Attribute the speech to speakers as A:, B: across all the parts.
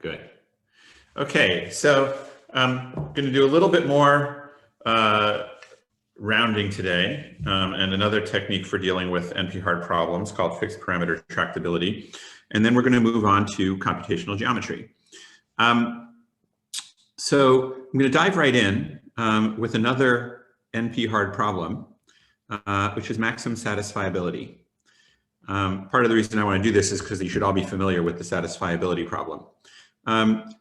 A: good. Okay, so I'm going to do a little bit more rounding today, and another technique for dealing with NP-hard problems called fixed parameter tractability. And then we're going to move on to computational geometry. So I'm going to dive right in with another NP-hard problem, which is maximum satisfiability. Part of the reason I want to do this is because you should all be familiar with the satisfiability problem.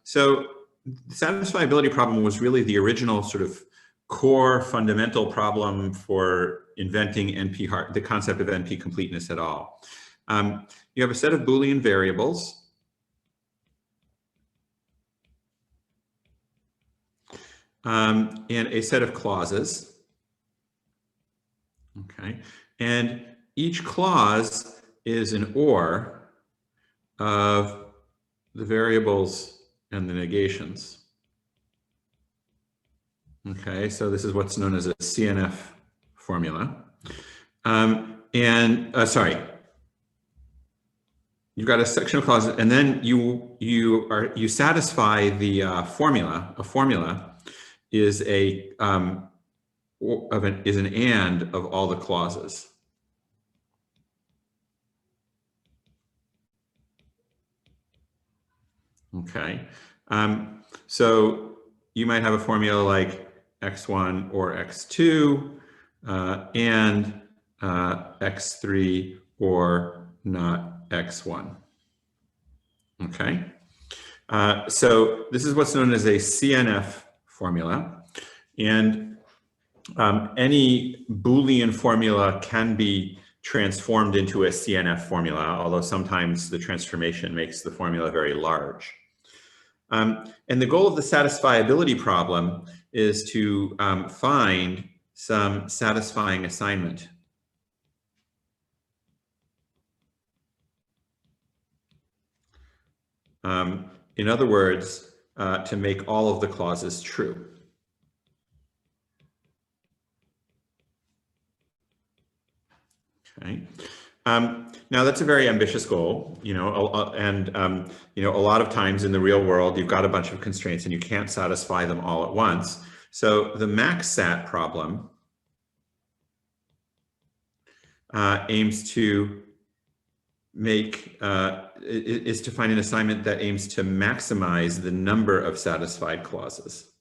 A: So the satisfiability problem was really the original sort of core fundamental problem for inventing NP-hard, the concept of NP completeness at all. You have a set of Boolean variables. And a set of clauses. Okay, and each clause is an OR of the variables and the negations. Okay, so this is what's known as a CNF formula. Sorry, you've got a section of clauses, and then you satisfy the formula. A formula is an and of all the clauses. Okay, so you might have a formula like x1 or x2 and x3 or not x1. Okay, so this is what's known as a CNF formula, and any Boolean formula can be transformed into a CNF formula, although sometimes the transformation makes the formula very large. And the goal of the satisfiability problem is to find some satisfying assignment. In other words, to make all of the clauses true. Okay. Now that's a very ambitious goal, you know, you know, a lot of times in the real world, you've got a bunch of constraints and you can't satisfy them all at once. So the MaxSat problem aims to make, is to find an assignment that aims to maximize the number of satisfied clauses.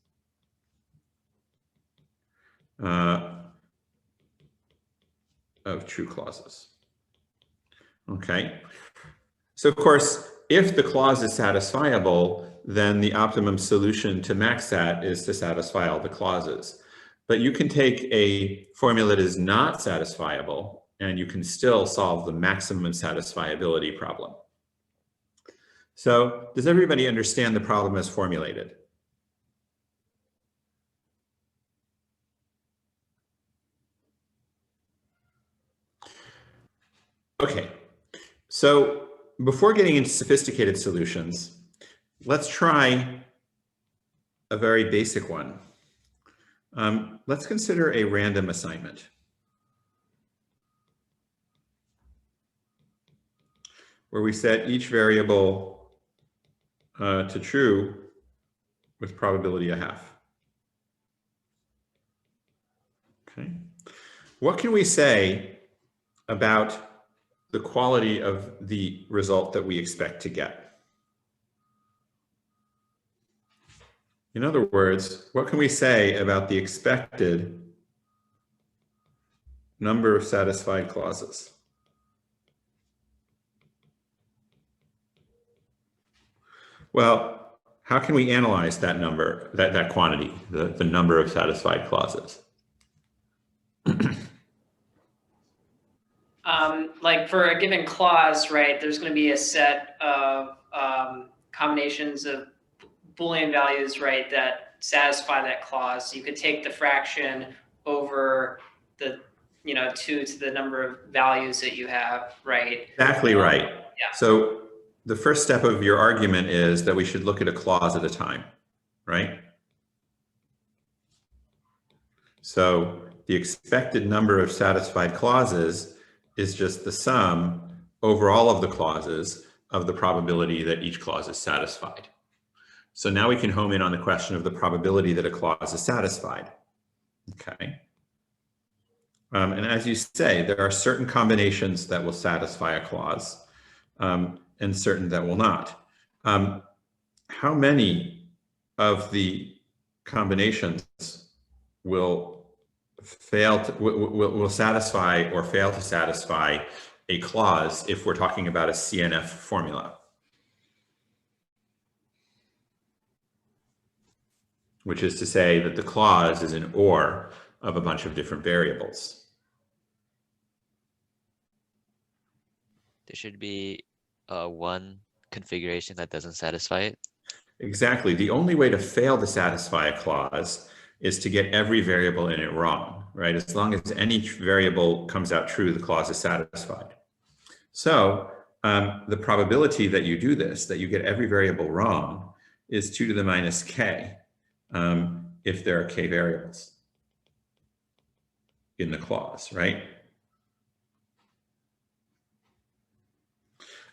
A: Of true clauses. Okay, so of course, if the clause is satisfiable, then the optimum solution to MaxSat is to satisfy all the clauses. But you can take a formula that is not satisfiable and you can still solve the maximum satisfiability problem. So does everybody understand the problem as formulated? Okay, so before getting into sophisticated solutions, let's try a very basic one. Let's consider a random assignment, where we set each variable to true with probability 1/2. Okay, what can we say about the quality of the result that we expect to get? In other words, what can we say about the expected number of satisfied clauses? Well, how can we analyze that number, that quantity, the number of satisfied clauses?
B: Like for a given clause, right, there's going to be a set of combinations of Boolean values, right, that satisfy that clause. You could take the fraction over the, 2 to the number of values that you have, right?
A: Exactly right.
B: Yeah.
A: So the first step of your argument is that we should look at a clause at a time, right? So the expected number of satisfied clauses is just the sum over all of the clauses of the probability that each clause is satisfied. So now we can home in on the question of the probability that a clause is satisfied. Okay. And as you say, there are certain combinations that will satisfy a clause and certain that will not. How many of the combinations will satisfy or fail to satisfy a clause if we're talking about a CNF formula? Which is to say that the clause is an OR of a bunch of different variables.
C: There should be one configuration that doesn't satisfy it.
A: Exactly. The only way to fail to satisfy a clause is to get every variable in it wrong, right? As long as any variable comes out true, the clause is satisfied. So the probability that you do this, that you get every variable wrong, is 2 to the minus k if there are k variables in the clause, right?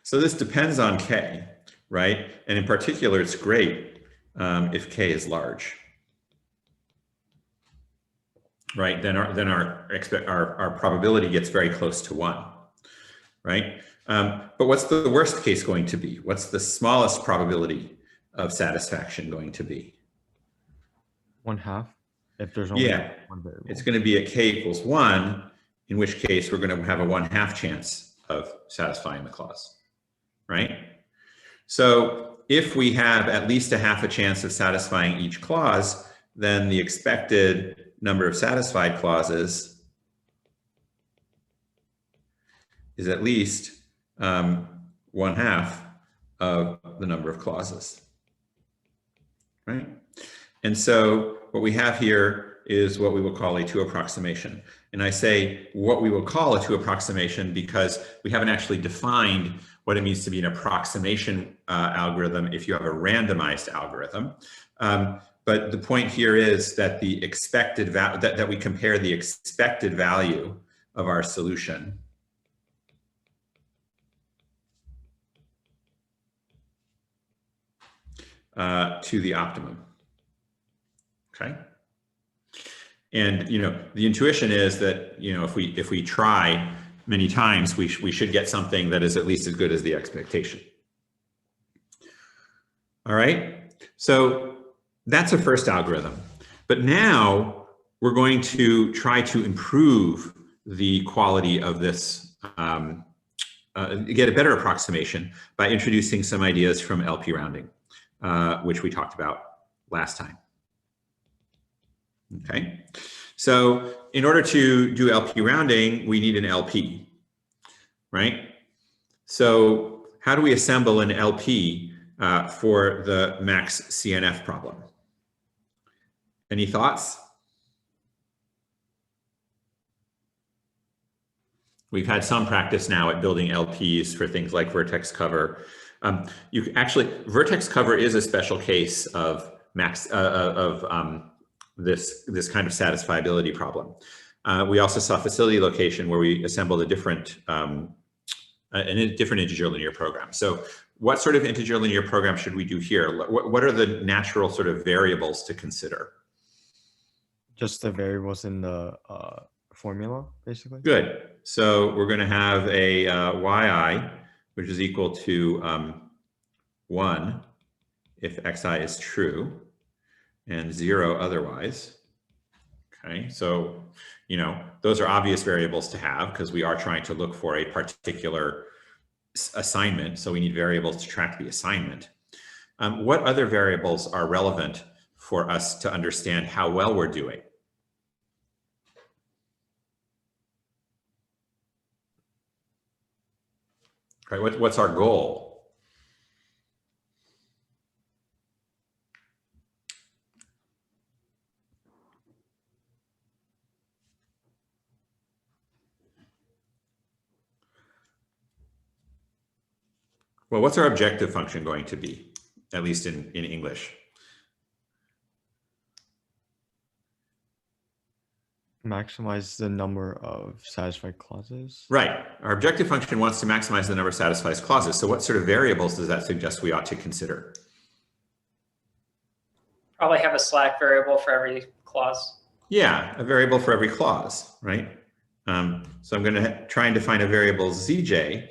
A: So this depends on k, right? And in particular, it's great if k is large, right? Then our probability gets very close to 1, right? But what's the worst case going to be? What's the smallest probability of satisfaction going to be?
D: 1/2 if there's only
A: Yeah,
D: one variable.
A: it's going to be at k equals 1, in which case we're going to have a 1/2 chance of satisfying the clause, right? So if we have at least a half a chance of satisfying each clause, then the expected number of satisfied clauses is at least 1/2 of the number of clauses, right? And so what we have here is what we will call a 2 approximation. And I say what we will call a 2 approximation because we haven't actually defined what it means to be an approximation algorithm if you have a randomized algorithm. But the point here is that the expected value, that we compare the expected value of our solution to the optimum. Okay. And, you know, the intuition is that, you know, if we try many times, we should get something that is at least as good as the expectation. All right. So that's a first algorithm. But now we're going to try to improve the quality of this, get a better approximation by introducing some ideas from LP rounding, which we talked about last time. Okay, so in order to do LP rounding, we need an LP, right? So how do we assemble an LP for the max CNF problem? Any thoughts? We've had some practice now at building LPs for things like vertex cover. Vertex cover is a special case of this kind of satisfiability problem. We also saw facility location where we assembled a different integer linear program. So what sort of integer linear program should we do here? What are the natural sort of variables to consider?
D: Just the variables in the formula, basically.
A: Good. So we're going to have a yi, which is equal to 1 if xi is true, and 0 otherwise. Okay, so, you know, those are obvious variables to have because we are trying to look for a particular assignment, so we need variables to track the assignment. What other variables are relevant for us to understand how well we're doing? Right, what's our goal? Well, what's our objective function going to be, at least in English?
D: Maximize the number of satisfied clauses.
A: Right. Our objective function wants to maximize the number of satisfied clauses. So what sort of variables does that suggest we ought to consider?
B: Probably have a slack variable for every clause.
A: Yeah, a variable for every clause, right? So I'm going to try and define a variable zj,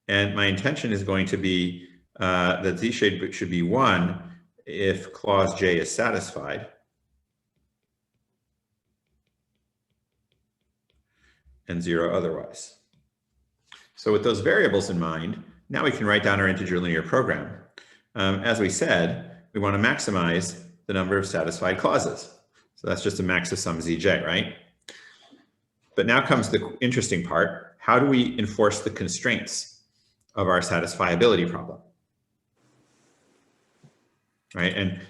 A: and my intention is going to be that z should be 1 if clause j is satisfied, and 0 otherwise. So with those variables in mind, now we can write down our integer linear program. As we said, we want to maximize the number of satisfied clauses. So that's just a max of sum zj, right? But now comes the interesting part. How do we enforce the constraints of our satisfiability problem? Right, and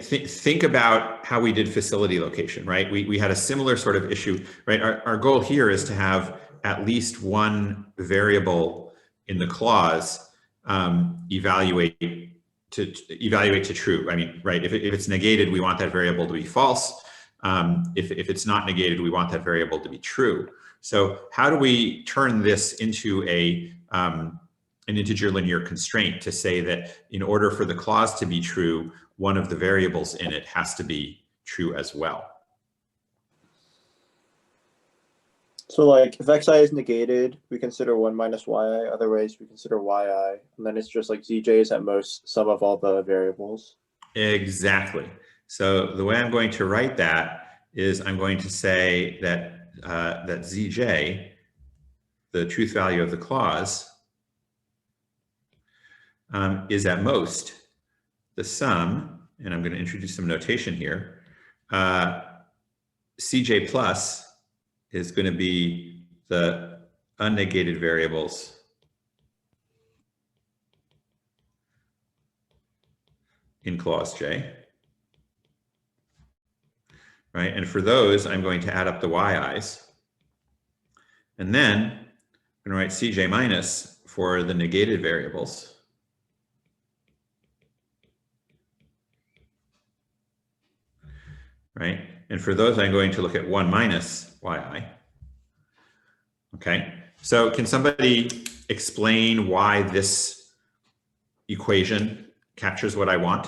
A: think about how we did facility location, right? We had a similar sort of issue, right? Our goal here is to have at least one variable in the clause evaluate to true. I mean, right, if it's negated, we want that variable to be false. If it's not negated, we want that variable to be true. So how do we turn this into an integer linear constraint to say that in order for the clause to be true, one of the variables in it has to be true as well?
E: So like if xi is negated, we consider 1 minus yi, otherwise we consider yi, and then it's just like zj is at most sum of all the variables.
A: Exactly. So the way I'm going to write that is I'm going to say that that zj, the truth value of the clause, is at most the sum, and I'm going to introduce some notation here. Cj plus is going to be the unnegated variables in clause j, right? And for those, I'm going to add up the yi's, and then I'm going to write cj minus for the negated variables. Right? And for those, I'm going to look at 1 minus yi. Okay, so can somebody explain why this equation captures what I want?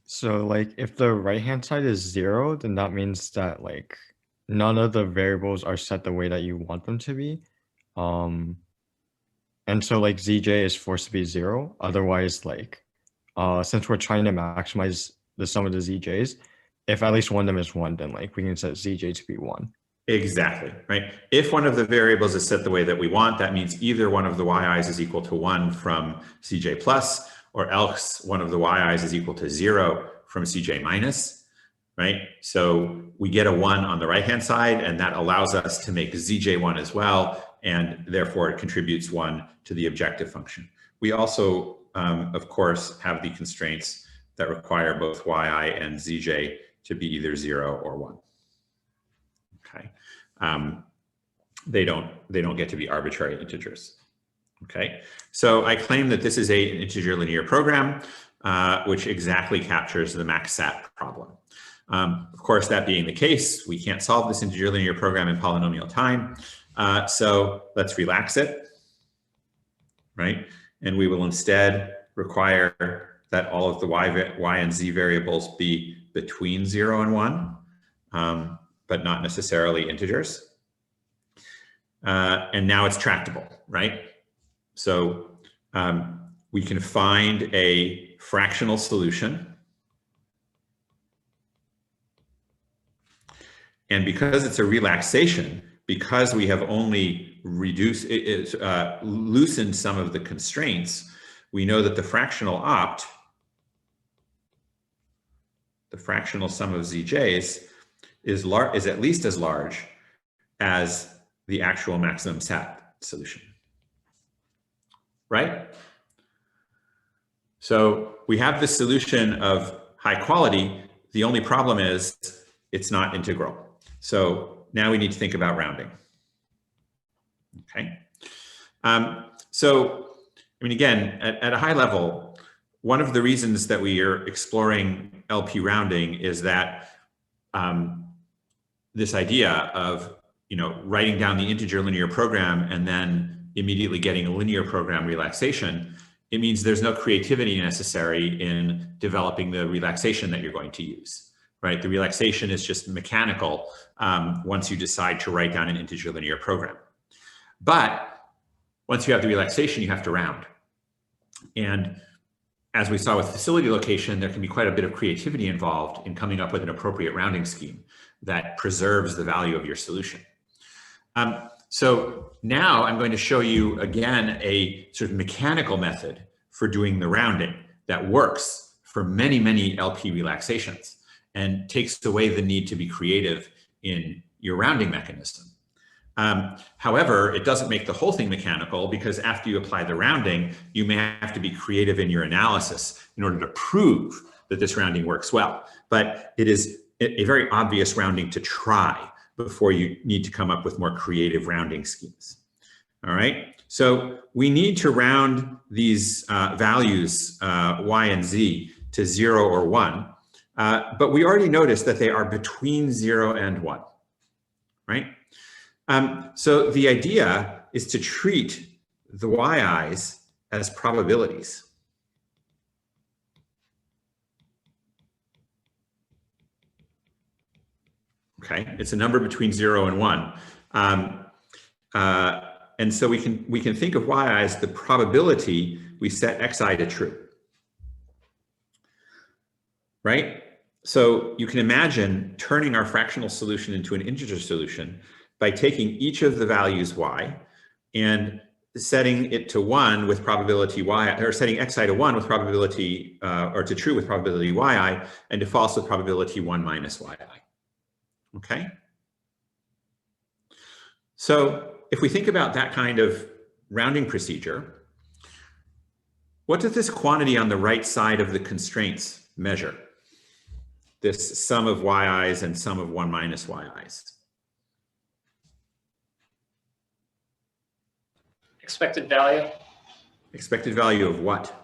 D: So like if the right-hand side is 0, then that means that like none of the variables are set the way that you want them to be. And so like zj is forced to be 0. Otherwise, like since we're trying to maximize the sum of the zj's, if at least one of them is 1, then like we can set zj to be 1.
A: Exactly, right? If one of the variables is set the way that we want, that means either one of the yi's is equal to 1 from cj plus, or else one of the yi's is equal to 0 from cj minus, right? So we get a 1 on the right-hand side, and that allows us to make zj 1 as well, and therefore it contributes 1 to the objective function. We also, of course, have the constraints that require both yi and zj to be either 0 or 1. Okay, they don't get to be arbitrary integers. Okay, so I claim that this is an integer linear program, which exactly captures the maxsat problem. Of course, that being the case, we can't solve this integer linear program in polynomial time. So let's relax it, right? And we will instead require that all of the y and z variables be between 0 and 1, but not necessarily integers. And now it's tractable, right? So we can find a fractional solution. And because it's a relaxation, because we have only loosened some of the constraints, we know that the fractional opt, the fractional sum of zj's, is at least as large as the actual maximum sat solution, right? So we have this solution of high quality. The only problem is it's not integral. So now we need to think about rounding. Okay. So, I mean, again, at a high level, one of the reasons that we are exploring LP rounding is that this idea of writing down the integer linear program and then immediately getting a linear program relaxation, it means there's no creativity necessary in developing the relaxation that you're going to use, right? The relaxation is just mechanical once you decide to write down an integer linear program. But once you have the relaxation, you have to round. And as we saw with facility location, there can be quite a bit of creativity involved in coming up with an appropriate rounding scheme that preserves the value of your solution. So now I'm going to show you again a sort of mechanical method for doing the rounding that works for many, many LP relaxations and takes away the need to be creative in your rounding mechanism. However, it doesn't make the whole thing mechanical, because after you apply the rounding, you may have to be creative in your analysis in order to prove that this rounding works well. But it is a very obvious rounding to try before you need to come up with more creative rounding schemes. All right, so we need to round these values, y and z, to 0 or 1, but we already noticed that they are between 0 and 1, right? So the idea is to treat the yi's as probabilities. Okay, it's a number between 0 and 1. And so we can think of yi as the probability we set xi to true. Right? So you can imagine turning our fractional solution into an integer solution by taking each of the values y and setting it to 1 with probability y, or setting xi to 1 with probability, or to true with probability yi, and to false with probability 1 minus yi. Okay? So if we think about that kind of rounding procedure, what does this quantity on the right side of the constraints measure? This sum of yi's and sum of 1 minus yi's.
B: Expected value.
A: Expected value of what?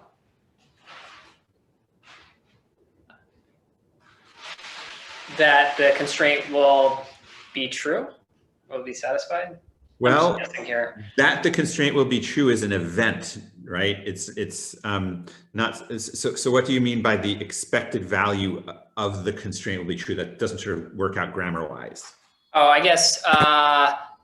B: That the constraint will be true, will be satisfied.
A: Well,
B: I'm just guessing here.
A: that the constraint will be true is an event, right? It's not, so what do you mean by the expected value of the constraint will be true? That doesn't sort of work out grammar-wise.
B: Oh, I guess,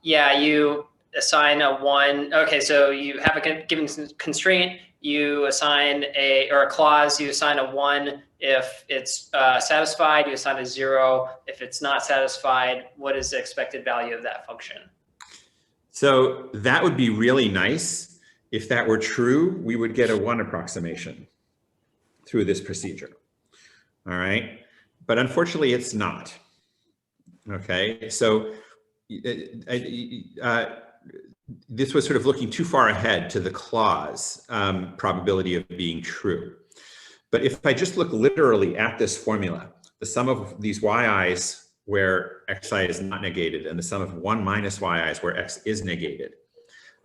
B: yeah, you assign a 1. Okay, so you have a given constraint, you assign a clause, you assign a 1 if it's satisfied, you assign a 0 if it's not satisfied. What is the expected value of that function?
A: So that would be really nice. If that were true, we would get a 1 approximation through this procedure. All right, but unfortunately it's not. Okay, so this was sort of looking too far ahead to the clause probability of being true. But if I just look literally at this formula, the sum of these yi's where xi is not negated and the sum of 1 minus yi's where x is negated,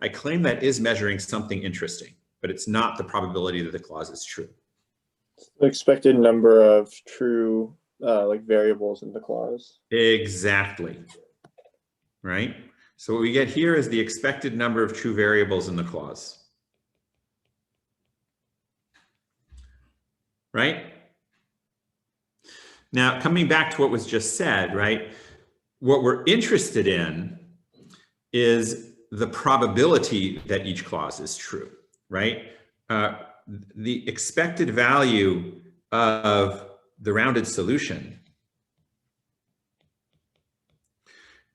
A: I claim that is measuring something interesting, but it's not the probability that the clause is true.
E: The expected number of true like variables in the clause.
A: Exactly. Right? So what we get here is the expected number of true variables in the clause. Right? Now, coming back to what was just said, right? What we're interested in is the probability that each clause is true, right? The expected value of the rounded solution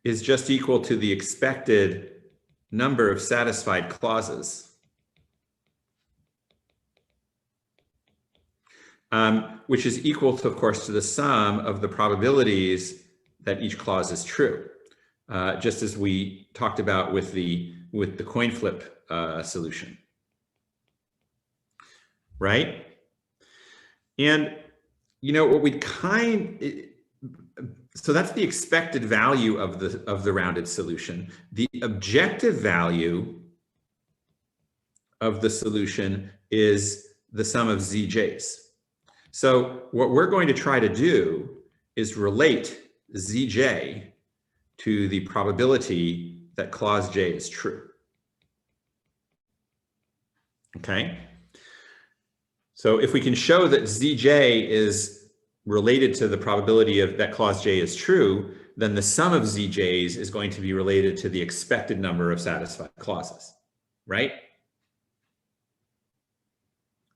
A: is just equal to the expected number of satisfied clauses. Which is equal to, of course, to the sum of the probabilities that each clause is true, just as we talked about with the coin flip solution, right? And you know what we so that's the expected value of the rounded solution. The objective value of the solution is the sum of ZJs. So what we're going to try to do is relate ZJ to the probability that clause J is true. Okay? So if we can show that Zj is related to the probability of that clause J is true, then the sum of Zij's is going to be related to the expected number of satisfied clauses, right?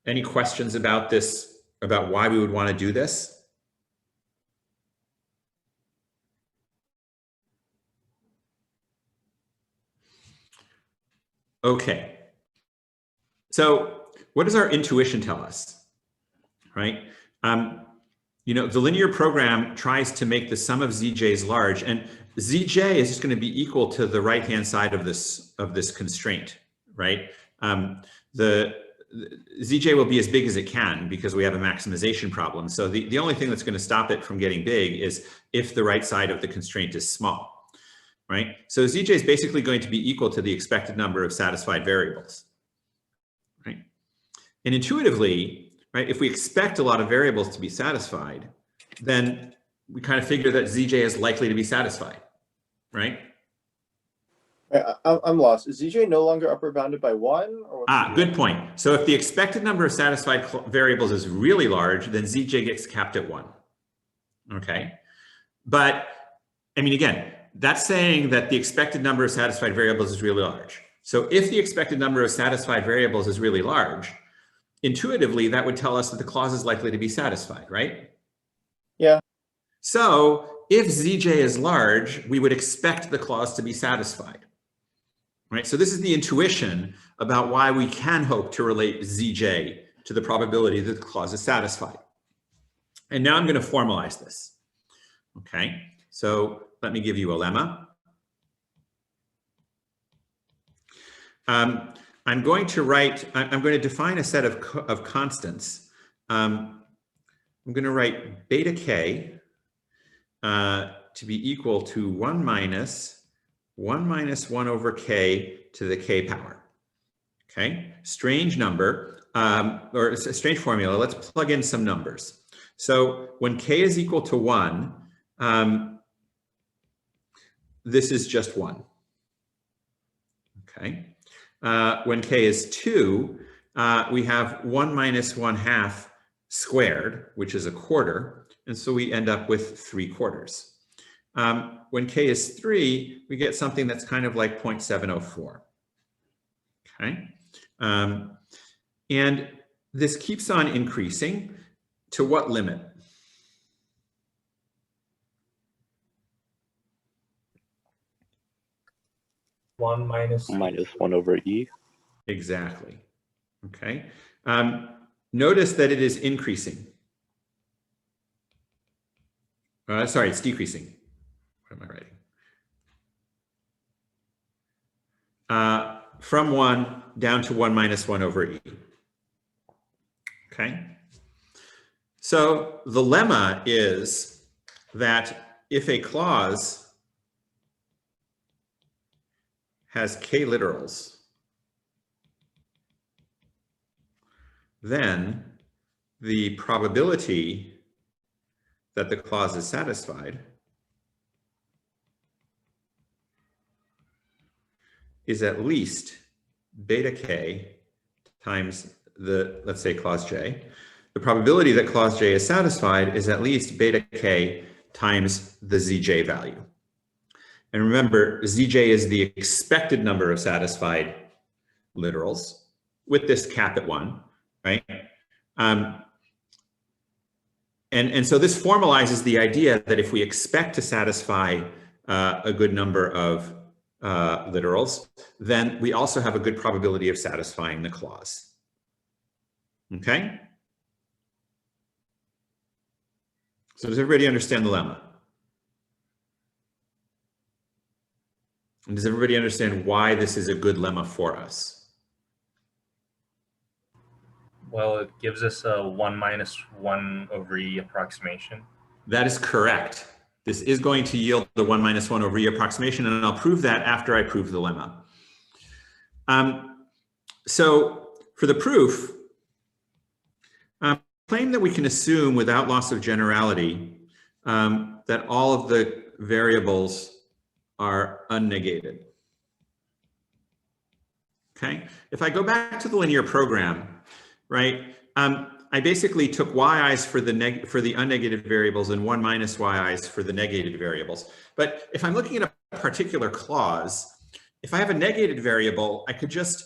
A: Any questions about this, about why we would want to do this? Okay. So what does our intuition tell us, right? You know, the linear program tries to make the sum of Zij's large, and Zj is just going to be equal to the right-hand side of this constraint, right? The Zj will be as big as it can because we have a maximization problem. So the only thing that's going to stop it from getting big is if the right side of the constraint is small, right? So Zj is basically going to be equal to the expected number of satisfied variables, right? And intuitively, right, if we expect a lot of variables to be satisfied, then we kind of figure that Zj is likely to be satisfied, right?
E: I'm lost. Is Zj no longer upper bounded by 1? Or
A: Good point. So if the expected number of satisfied variables is really large, then Zj gets capped at 1. Okay. But I mean, again, that's saying that the expected number of satisfied variables is really large. So if the expected number of satisfied variables is really large, intuitively, that would tell us that the clause is likely to be satisfied, right?
E: Yeah.
A: So if Zj is large, we would expect the clause to be satisfied, right? So this is the intuition about why we can hope to relate Zj to the probability that the clause is satisfied. And now I'm going to formalize this, okay? So let me give you a lemma. I'm going to define a set of constants. I'm going to write beta k to be equal to 1 minus 1 over k to the k power. Okay, strange number, or a strange formula. Let's plug in some numbers. So when k is equal to 1, this is just 1. Okay. When k is 2, we have 1 minus 1/2 squared, which is a quarter, and so we end up with 3/4. When k is 3, we get something that's kind of like 0.704. Okay, and this keeps on increasing to what limit?
F: Minus 1 over e.
A: Exactly. Okay. Notice that it is increasing. Sorry, it's decreasing. What am I writing? From 1 down to 1 minus 1 over e. Okay. So the lemma is that if a clause has k literals, then the probability that the clause is satisfied is at least beta k times the, let's say, clause j. The probability that clause j is satisfied is at least beta k times the Zj value. And remember, Zj is the expected number of satisfied literals with this cap at 1, right? And so this formalizes the idea that if we expect to satisfy a good number of literals, then we also have a good probability of satisfying the clause. Okay? So does everybody understand the lemma? And does everybody understand why this is a good lemma for us?
F: Well, it gives us a 1 minus 1 over e approximation.
A: That is correct. This is going to yield the 1 minus 1 over e approximation, and I'll prove that after I prove the lemma. So for the proof, claim that we can assume without loss of generality that all of the variables are unnegated. Okay, if I go back to the linear program, right, I basically took yi's for the unnegated variables and 1 minus yi's for the negated variables. But if I'm looking at a particular clause, if I have a negated variable, I could just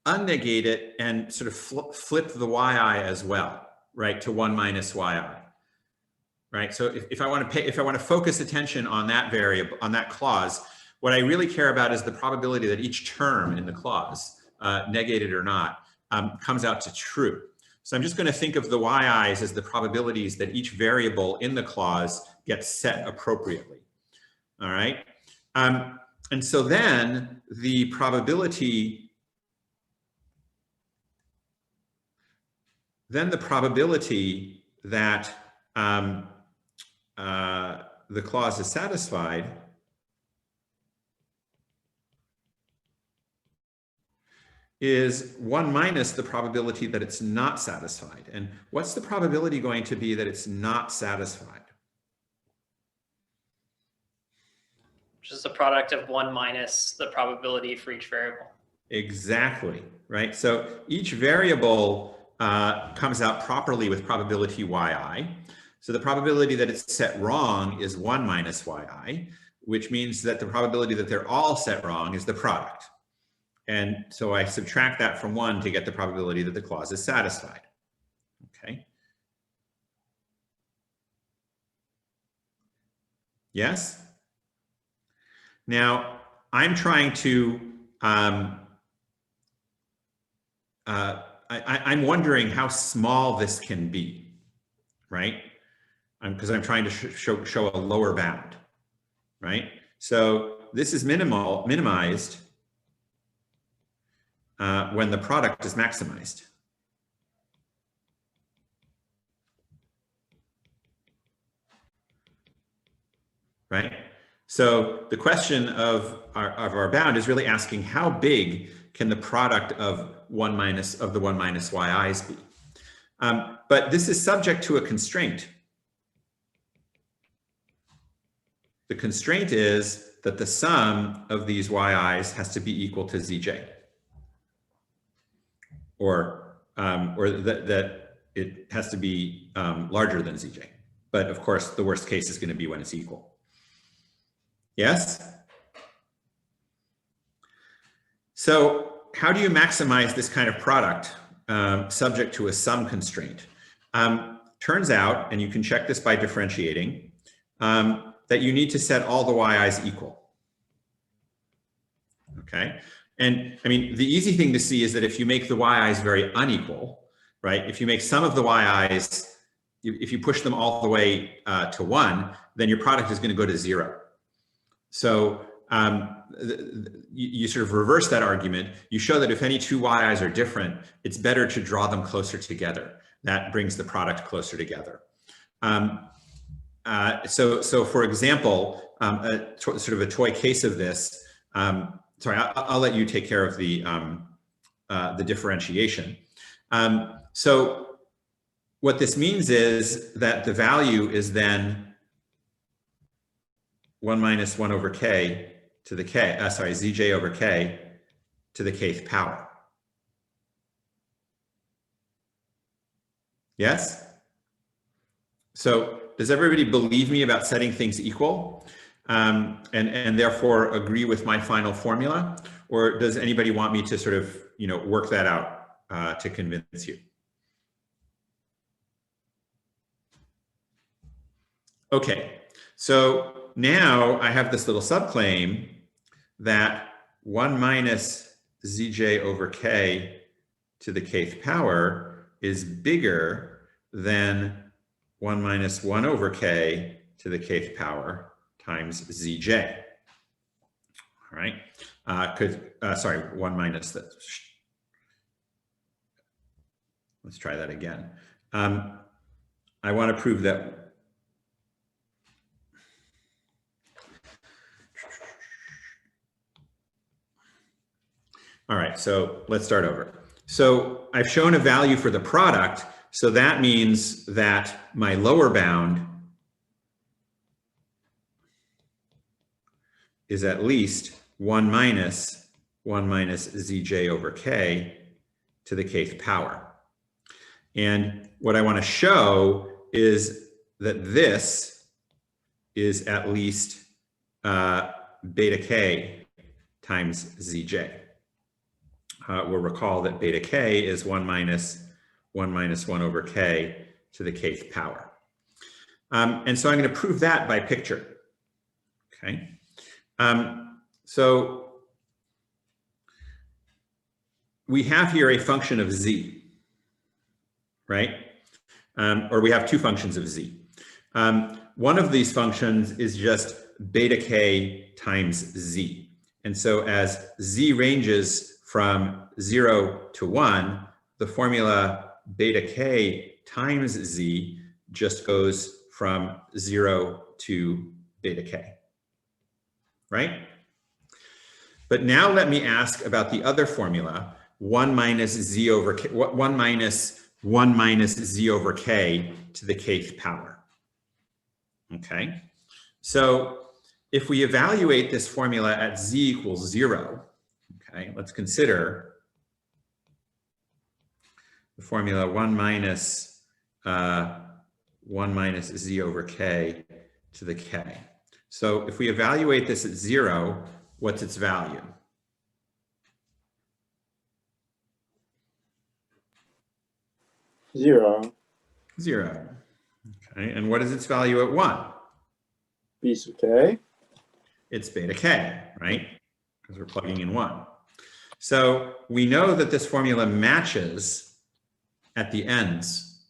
A: unnegate it and sort of flip the yi as well, right, to 1 minus yi. Right, so if I want to focus attention on that variable, on that clause, what I really care about is the probability that each term in the clause, negated or not, comes out to true. So I'm just going to think of the yi's as the probabilities that each variable in the clause gets set appropriately. All right, and so then the probability that the clause is satisfied is 1 minus the probability that it's not satisfied. And what's the probability going to be that it's not satisfied?
B: Which is the product of 1 minus the probability for each variable.
A: Exactly, right? So each variable comes out properly with probability yi. So the probability that it's set wrong is 1 minus yi, which means that the probability that they're all set wrong is the product. And so I subtract that from 1 to get the probability that the clause is satisfied. Okay. Yes? Now, I'm trying to, I'm wondering how small this can be, right? Because I'm trying to show a lower bound, right? So this is minimized when the product is maximized. Right? So the question of our bound is really asking how big can the product of the 1 minus yi's be? But this is subject to a constraint. The constraint is that the sum of these yi's has to be equal to zj, or that it has to be larger than zj. But of course, the worst case is going to be when it's equal. Yes? So how do you maximize this kind of product subject to a sum constraint? Turns out, and you can check this by differentiating, that you need to set all the yi's equal. Okay? And I mean, the easy thing to see is that if you make the yi's very unequal, right? If you make some of the yi's, if you push them all the way to 1, then your product is going to go to 0. So you sort of reverse that argument. You show that if any two yi's are different, it's better to draw them closer together. That brings the product closer together. So for example, sort of a toy case of this, sorry, I'll let you take care of the differentiation. So what this means is that the value is then 1 minus 1 over k to the k, zj over k to the kth power. Yes? So does everybody believe me about setting things equal and therefore agree with my final formula? Or does anybody want me to sort of, work that out to convince you? Okay, so now I have this little subclaim that 1 minus zj over k to the kth power is bigger than 1 minus 1 over k to the kth power times zj. All right, sorry, 1 minus that. Let's try that again. I want to prove that all right, so let's start over. So I've shown a value for the product, so that means that my lower bound is at least 1 minus zj over k to the kth power. And what I want to show is that this is at least beta k times zj. We'll recall that beta k is 1 minus 1 over k to the kth power. And so I'm going to prove that by picture. Okay. So we have here a function of z, right? Or we have two functions of z. One of these functions is just beta k times z. And so as z ranges from 0 to 1, the formula beta k times z just goes from 0 to beta k, right? But now let me ask about the other formula, 1 minus z over k, 1 minus z over k to the kth power. Okay, so if we evaluate this formula at z equals 0, okay, let's consider the formula 1 minus z over k to the k. So if we evaluate this at 0, what's its value?
E: Zero.
A: 0. Okay, and what is its value at 1?
E: B sub k.
A: It's beta k, right? Because we're plugging in 1. So we know that this formula matches at the ends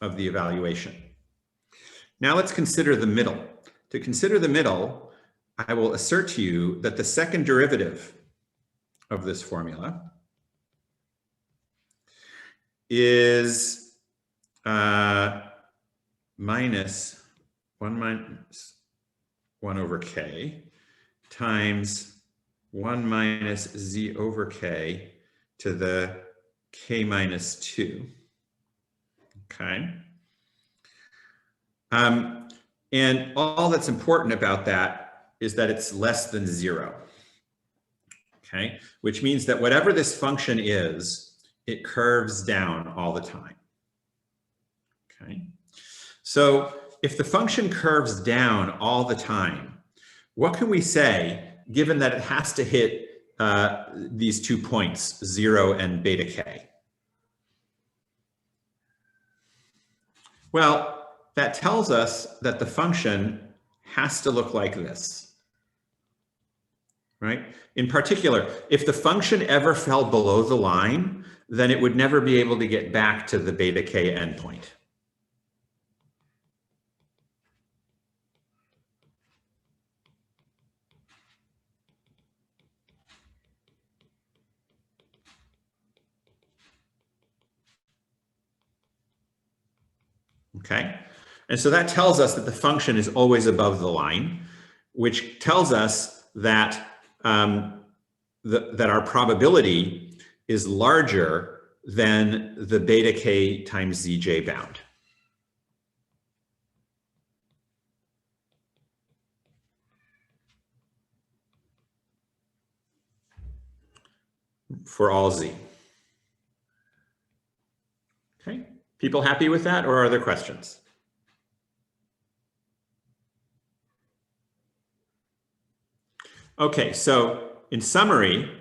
A: of the evaluation. Now let's consider the middle. To consider the middle, I will assert to you that the second derivative of this formula is minus 1 over k times 1 minus z over k to the k minus 2. Okay. And all that's important about that is that it's less than 0. Okay, which means that whatever this function is, it curves down all the time. Okay, so if the function curves down all the time, what can we say, given that it has to hit these 2 points, 0 and beta k? Well, that tells us that the function has to look like this, right? In particular, if the function ever fell below the line, then it would never be able to get back to the beta k endpoint. Okay, and so that tells us that the function is always above the line, which tells us that that our probability is larger than the beta k times zj bound. For all z. Okay, people happy with that, or are there questions? Okay, so in summary,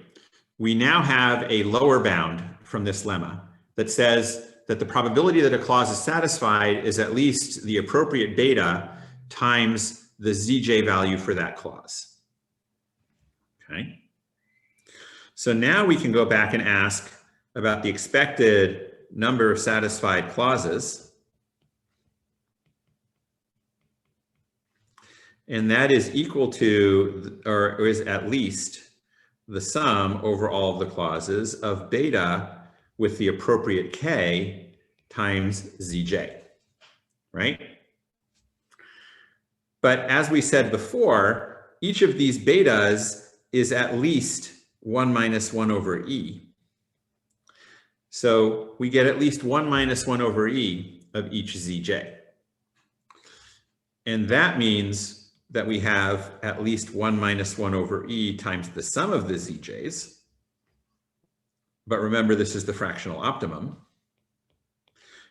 A: we now have a lower bound from this lemma that says that the probability that a clause is satisfied is at least the appropriate beta times the zj value for that clause. Okay. So now we can go back and ask about the expected number of satisfied clauses. And that is equal to, or is at least, the sum over all of the clauses of beta with the appropriate k times zj, right? But as we said before, each of these betas is at least 1 minus 1 over e. So we get at least 1 minus 1 over e of each zj. And that means that we have at least 1 minus 1 over e times the sum of the zj's. But remember, this is the fractional optimum.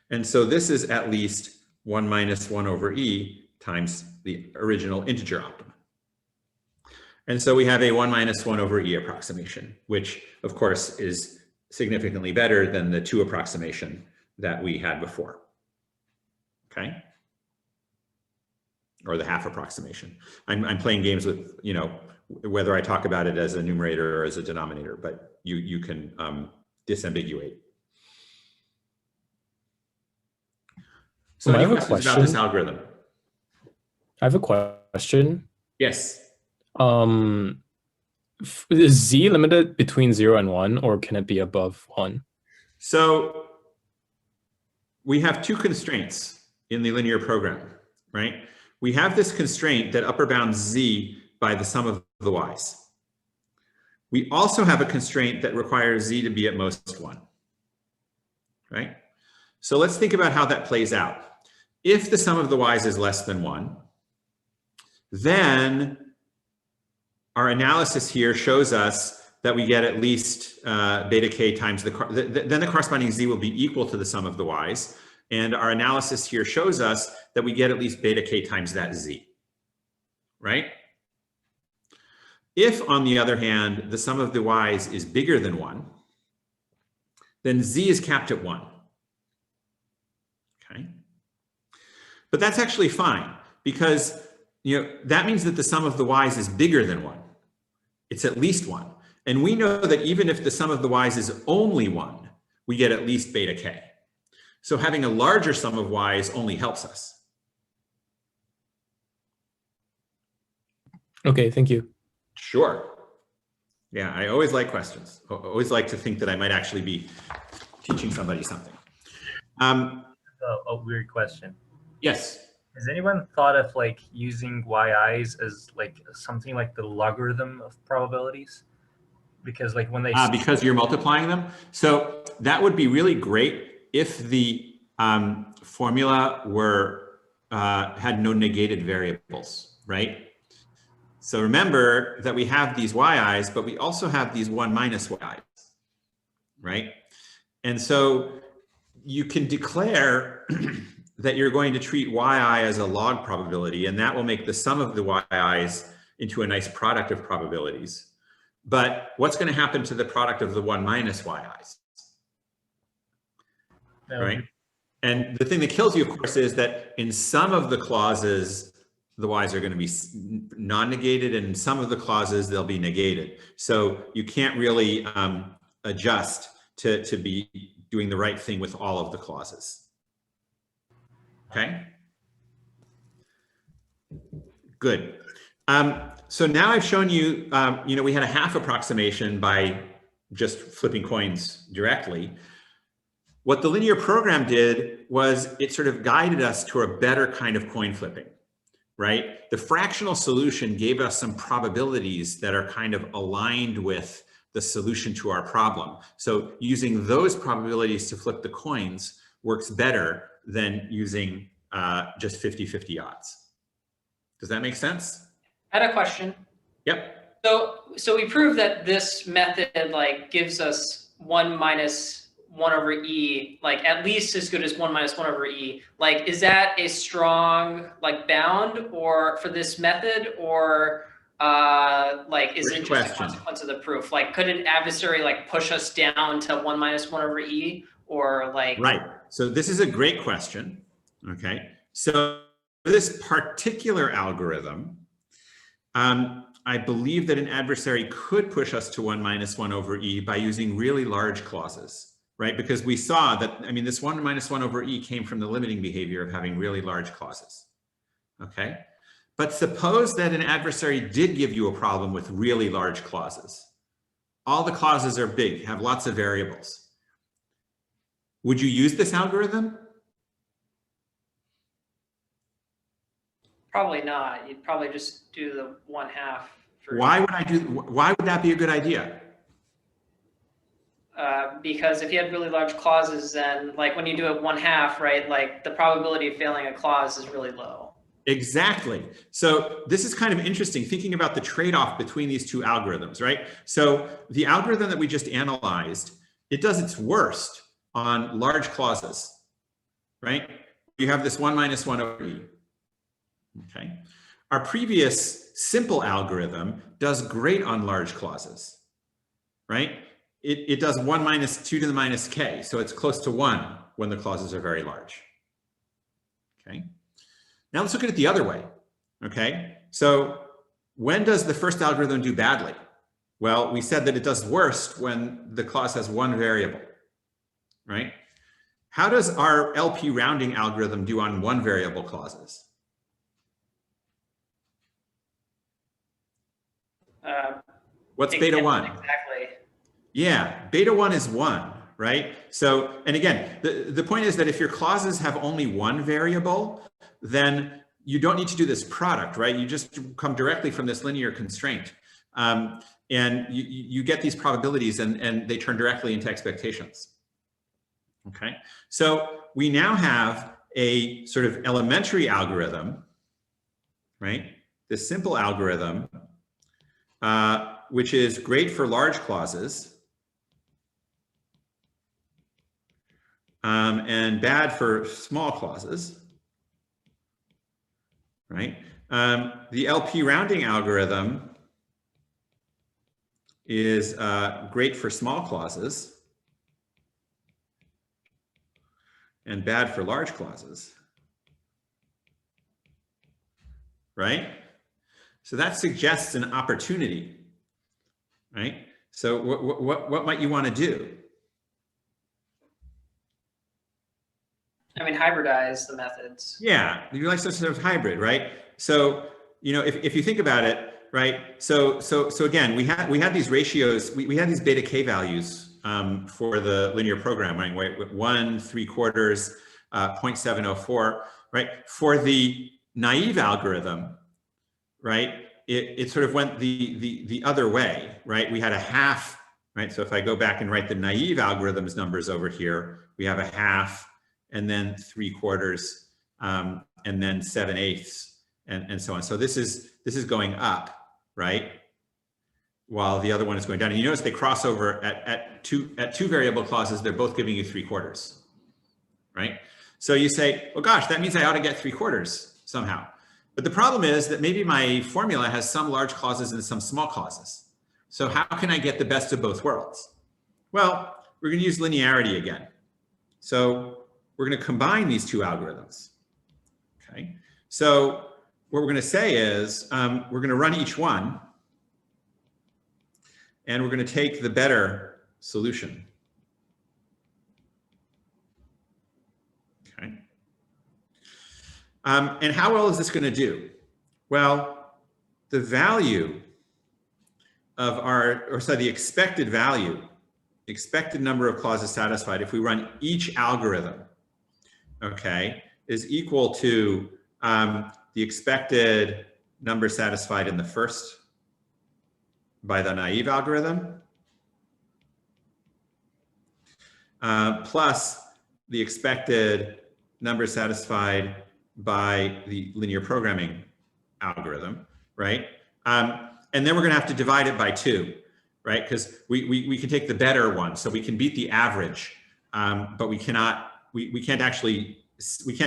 A: And so this is at least 1 minus 1 over e times the original integer optimum. And so we have a 1 minus 1 over e approximation, which of course is significantly better than the 2 approximation that we had before. Okay? Or the half approximation. I'm playing games with, you know, whether I talk about it as a numerator or as a denominator, but you can disambiguate. So
G: I
A: any
G: have a
A: questions about this
G: question.
A: algorithm?
G: I have a question.
A: Yes.
G: Is z limited between 0 and 1, or can it be above 1?
A: So we have two constraints in the linear program, right? We have this constraint that upper bounds z by the sum of the y's. We also have a constraint that requires z to be at most 1, right? So let's think about how that plays out. If the sum of the y's is less than 1, then our analysis here shows us that we get at least beta k times then the corresponding z will be equal to the sum of the y's. And our analysis here shows us that we get at least beta k times that z, right? If, on the other hand, the sum of the y's is bigger than 1, then z is capped at 1. Okay? But that's actually fine, because that means that the sum of the y's is bigger than 1. It's at least 1. And we know that even if the sum of the y's is only 1, we get at least beta k. So having a larger sum of y's only helps us.
G: Okay, thank you.
A: Sure. Yeah, I always like questions. I always like to think that I might actually be teaching somebody something.
F: A weird question.
A: Yes.
F: Has anyone thought of like using yi's as like something like the logarithm of probabilities? Because like when they
A: because you're multiplying them. So that would be really great if the formula were had no negated variables, right? So remember that we have these yi's, but we also have these 1 minus yi's, right? And so you can declare that you're going to treat yi as a log probability, and that will make the sum of the yi's into a nice product of probabilities. But what's going to happen to the product of the 1 minus yi's? Right? And the thing that kills you, of course, is that in some of the clauses, the y's are going to be non-negated, and in some of the clauses, they'll be negated. So you can't really adjust to be doing the right thing with all of the clauses. Okay? Good. So now I've shown you, we had a half approximation by just flipping coins directly. What the linear program did was it sort of guided us to a better kind of coin flipping, right? The fractional solution gave us some probabilities that are kind of aligned with the solution to our problem. So using those probabilities to flip the coins works better than using just 50-50 odds. Does that make sense?
B: I had a question.
A: Yep.
B: So we proved that this method like gives us 1 minus 1 over e, like at least as good as 1 minus 1 over e. Like, is that a strong like bound or for this method, or like is it just a consequence of the proof? Like, could an adversary like push us down to 1 minus 1 over e, or like?
A: Right. So this is a great question. Okay. So this particular algorithm, I believe that an adversary could push us to 1 minus 1 over e by using really large clauses, right? Because we saw that, I mean, this 1 minus 1 over e came from the limiting behavior of having really large clauses, okay? But suppose that an adversary did give you a problem with really large clauses. All the clauses are big, have lots of variables. Would you use this algorithm?
B: Probably not. You'd probably just do the 1/2.
A: Why would that be a good idea?
B: Because if you had really large clauses, then like when you do it 1/2, right, like the probability of failing a clause is really low.
A: Exactly. So this is kind of interesting, thinking about the trade-off between these two algorithms, right? So the algorithm that we just analyzed, it does its worst on large clauses, right? You have this 1 minus 1 over e. Okay. Our previous simple algorithm does great on large clauses, right? It does 1 minus 2 to the minus k, so it's close to 1 when the clauses are very large. Okay. Now let's look at it the other way. Okay. So when does the first algorithm do badly? Well, we said that it does worst when the clause has one variable, right? How does our LP rounding algorithm do on one variable clauses? What's beta 1?
B: Exactly.
A: Yeah, beta 1 is 1, right? So, and again, the point is that if your clauses have only one variable, then you don't need to do this product, right? You just come directly from this linear constraint. And you get these probabilities and they turn directly into expectations. Okay, so we now have a sort of elementary algorithm, right? This simple algorithm, which is great for large clauses and bad for small clauses, right? The LP rounding algorithm is great for small clauses and bad for large clauses, right? So that suggests an opportunity, right? So what might you want to do?
B: I mean, hybridize the methods.
A: Yeah, you like some sort of hybrid, right? So, you know, if you think about it, right? So again, we had these ratios, we had these beta k values for the linear programming, right? 1 3/4, 0.704, right? For the naive algorithm, right? It sort of went the other way, right? We had a half, right? So if I go back and write the naive algorithm's numbers over here, we have a half, and then 3/4, and then 7/8, and so on. So this is going up, right? While the other one is going down. And you notice they cross over at two variable clauses. They're both giving you 3/4, right? So you say, well, gosh, that means I ought to get 3/4 somehow. But the problem is that maybe my formula has some large clauses and some small clauses. So how can I get the best of both worlds? Well, we're going to use linearity again. So we're going to combine these two algorithms. Okay. So what we're going to say is we're going to run each one, and we're going to take the better solution. Okay. And how well is this going to do? Well, the value of the expected value, expected number of clauses satisfied, if we run each algorithm, okay, is equal to the expected number satisfied in the first by the naive algorithm, plus the expected number satisfied by the linear programming algorithm, right? And then we're going to have to divide it by 2, right? Because we can take the better one, so we can beat the average, but we cannot. We can't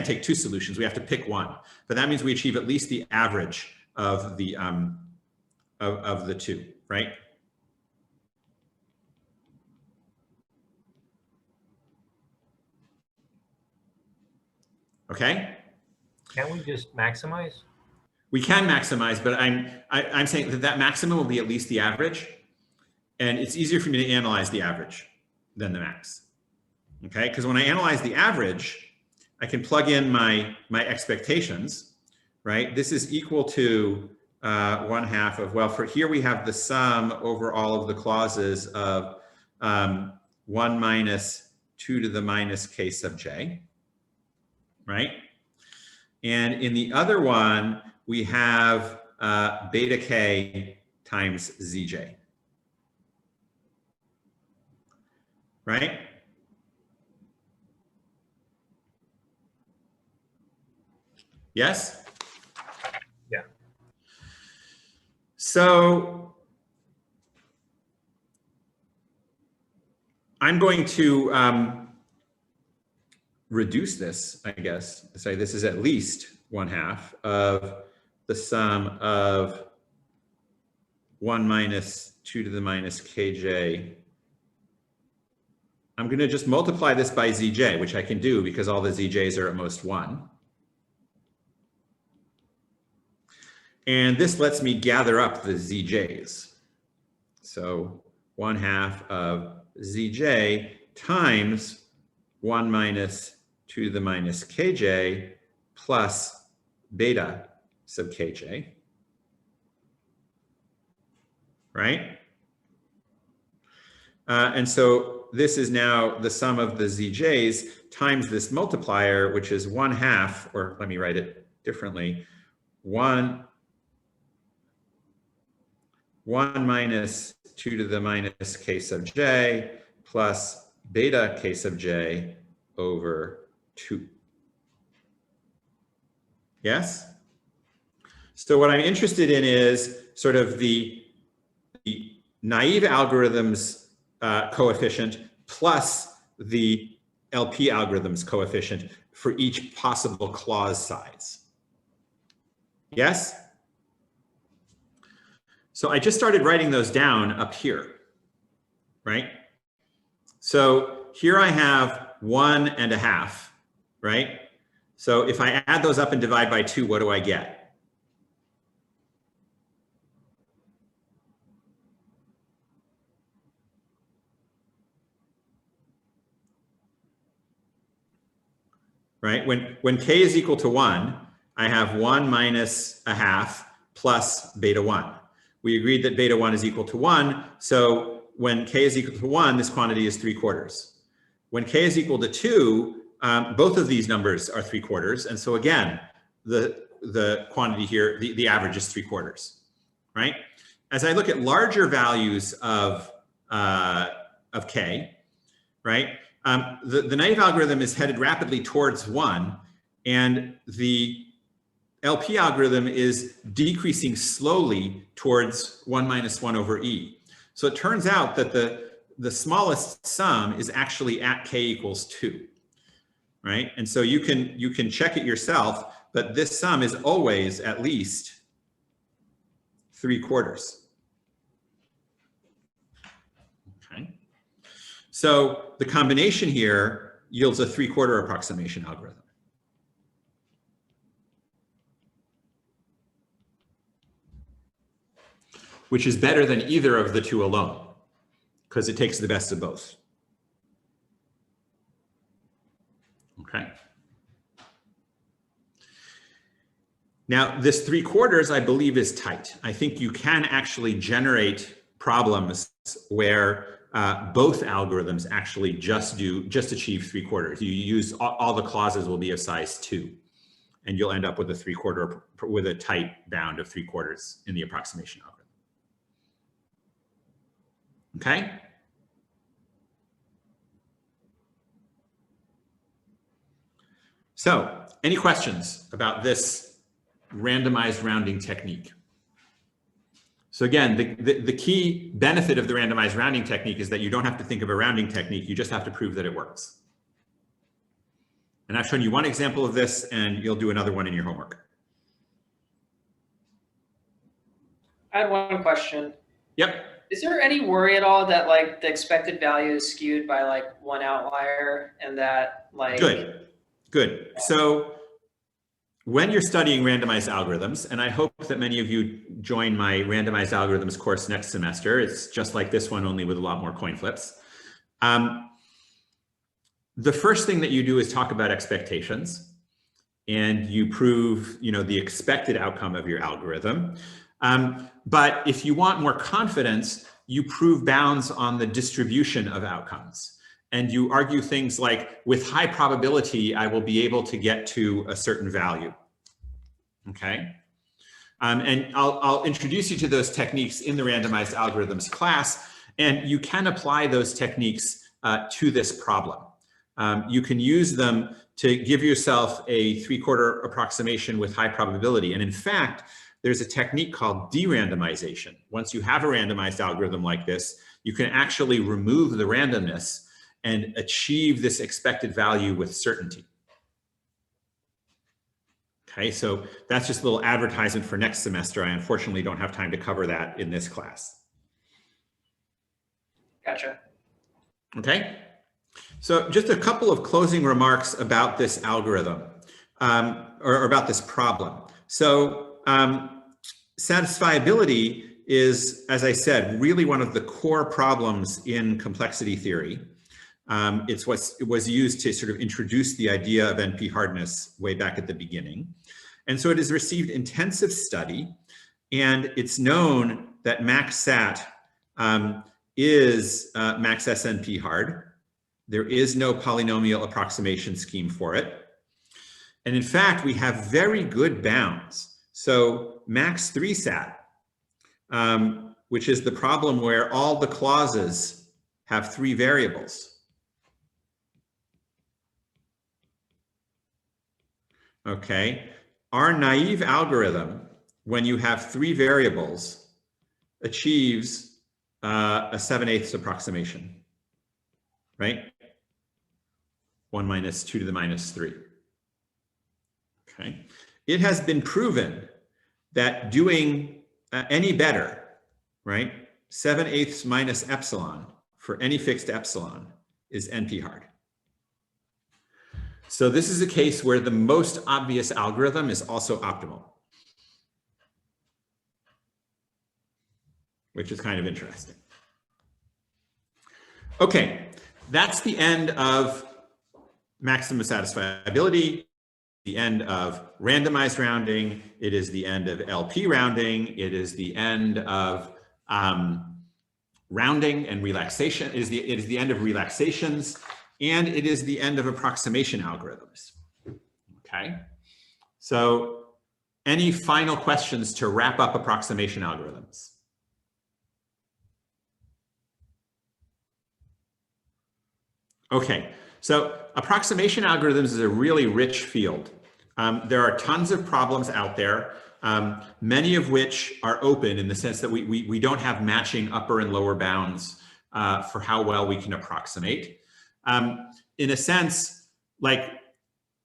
A: take 2 solutions. We have to pick one. But that means we achieve at least the average of the 2, right? Okay.
F: Can't we just maximize?
A: We can maximize, but I'm saying that maximum will be at least the average, and it's easier for me to analyze the average than the max. Okay, because when I analyze the average, I can plug in my expectations, right? This is equal to 1/2 of, well, for here we have the sum over all of the clauses of 1 minus 2 to the minus k sub j, right? And in the other one, we have beta k times zj, right? Yes? So I'm going to reduce this, I guess, say this is at least 1/2 of the sum of 1 minus 2 to the minus kj. I'm going to just multiply this by zj, which I can do because all the zj's are at most 1. And this lets me gather up the zj's. So 1/2 of zj times 1 minus 2 to the minus kj plus beta sub kj, right? And so this is now the sum of the zj's times this multiplier, which is 1/2, or let me write it differently, 1 minus 2 to the minus k sub j plus beta k sub j over 2. Yes? So what I'm interested in is sort of the naive algorithm's coefficient plus the LP algorithm's coefficient for each possible clause size. Yes? So I just started writing those down up here, right? So here I have 1.5, right? So if I add those up and divide by 2, what do I get? Right? When k is equal to 1, I have 1 minus 1/2 plus beta 1. We agreed that beta 1 is equal to 1. So when k is equal to 1, this quantity is 3/4. When k is equal to 2, both of these numbers are 3/4. And so again, the quantity here, the average is 3/4, right? As I look at larger values of k, right? The naive algorithm is headed rapidly towards 1, and the LP algorithm is decreasing slowly towards 1 minus 1 over e. So it turns out that the smallest sum is actually at k equals 2, right? And so you can check it yourself, but this sum is always at least 3/4. Okay. So the combination here yields a 3/4 approximation algorithm. Which is better than either of the two alone, because it takes the best of both. Okay. Now, this 3/4, I believe, is tight. I think you can actually generate problems where both algorithms actually just achieve 3/4. You use all the clauses will be of size 2, and you'll end up with a 3/4 with a tight bound of 3/4 in the approximation algorithm. Okay. So, any questions about this randomized rounding technique? So again, the key benefit of the randomized rounding technique is that you don't have to think of a rounding technique, you just have to prove that it works. And I've shown you one example of this, and you'll do another one in your homework.
B: I had one question.
A: Yep.
B: Is there any worry at all that like the expected value is skewed by like one outlier and that like...
A: Good. So when you're studying randomized algorithms, and I hope that many of you join my randomized algorithms course next semester, it's just like this one, only with a lot more coin flips. The first thing that you do is talk about expectations, and you prove, the expected outcome of your algorithm. But if you want more confidence, you prove bounds on the distribution of outcomes. And you argue things like, with high probability, I will be able to get to a certain value. Okay. And I'll introduce you to those techniques in the randomized algorithms class, and you can apply those techniques to this problem. You can use them to give yourself a 3/4 approximation with high probability. And in fact, there's a technique called de-randomization. Once you have a randomized algorithm like this, you can actually remove the randomness and achieve this expected value with certainty. Okay, so that's just a little advertisement for next semester. I unfortunately don't have time to cover that in this class.
B: Gotcha.
A: Okay, so just a couple of closing remarks about this algorithm, or about this problem. So satisfiability is, as I said, really one of the core problems in complexity theory. It's what was used to sort of introduce the idea of NP hardness way back at the beginning. And so it has received intensive study, and it's known that MaxSat is max SNP hard. There is no polynomial approximation scheme for it. And in fact, we have very good bounds. So max 3SAT, which is the problem where all the clauses have 3 variables. Okay, our naive algorithm, when you have 3 variables, achieves a 7/8 approximation, right? 1 minus 2 to the minus 3. Okay, it has been proven that doing any better, right? 7/8 minus epsilon for any fixed epsilon is NP hard. So this is a case where the most obvious algorithm is also optimal, which is kind of interesting. Okay, that's the end of maximum satisfiability, the end of randomized rounding. It is the end of LP rounding. It is the end of rounding and relaxation. It is the end of relaxations. And it is the end of approximation algorithms. Okay, so any final questions to wrap up approximation algorithms? Okay, so approximation algorithms is a really rich field. There are tons of problems out there, many of which are open in the sense that we don't have matching upper and lower bounds for how well we can approximate. In a sense, like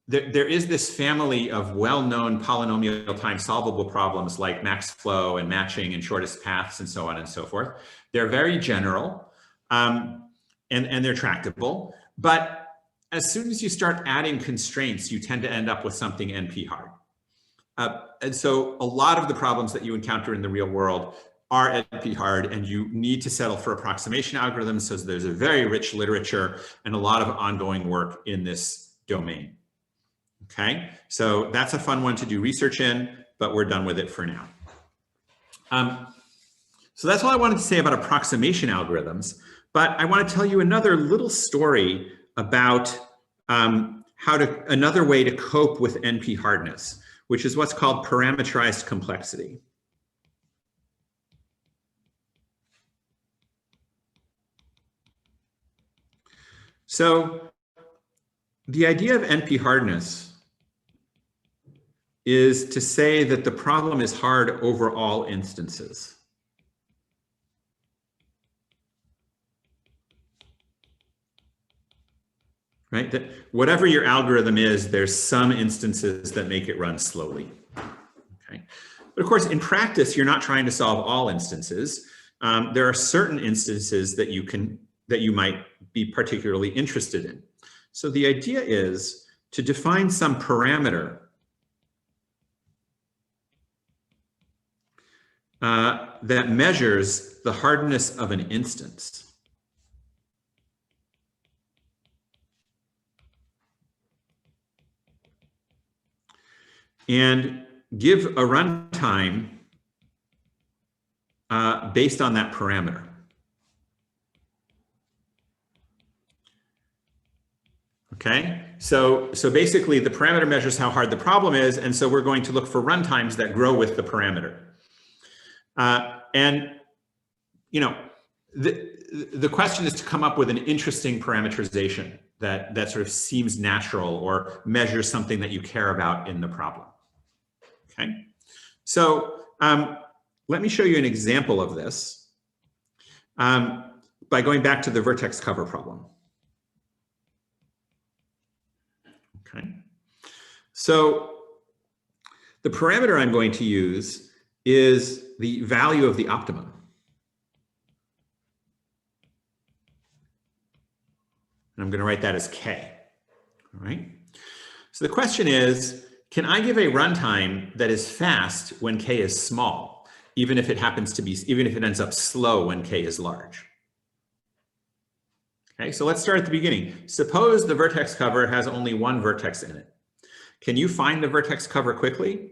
A: there is this family of well-known polynomial time solvable problems like max flow and matching and shortest paths and so on and so forth. They're very general and they're tractable, but as soon as you start adding constraints, you tend to end up with something NP hard. And so a lot of the problems that you encounter in the real world are NP hard, and you need to settle for approximation algorithms. So there's a very rich literature and a lot of ongoing work in this domain. Okay, so that's a fun one to do research in, but we're done with it for now. So that's all I wanted to say about approximation algorithms, but I want to tell you another little story about another way to cope with NP hardness, which is what's called parameterized complexity. So the idea of NP hardness is to say that the problem is hard over all instances. Right? That whatever your algorithm is, there's some instances that make it run slowly. Okay. But of course, in practice, you're not trying to solve all instances. There are certain instances that you might be particularly interested in. So the idea is to define some parameter that measures the hardness of an instance. And give a runtime based on that parameter. Okay, so basically the parameter measures how hard the problem is, and so we're going to look for runtimes that grow with the parameter. And you know, the question is to come up with an interesting parameterization that sort of seems natural or measures something that you care about in the problem. Okay, so let me show you an example of this by going back to the vertex cover problem. Okay. So the parameter I'm going to use is the value of the optimum. And I'm going to write that as k. All right. So the question is, can I give a runtime that is fast when k is small, even if it ends up slow when k is large? Okay, so let's start at the beginning. Suppose the vertex cover has only one vertex in it. Can you find the vertex cover quickly?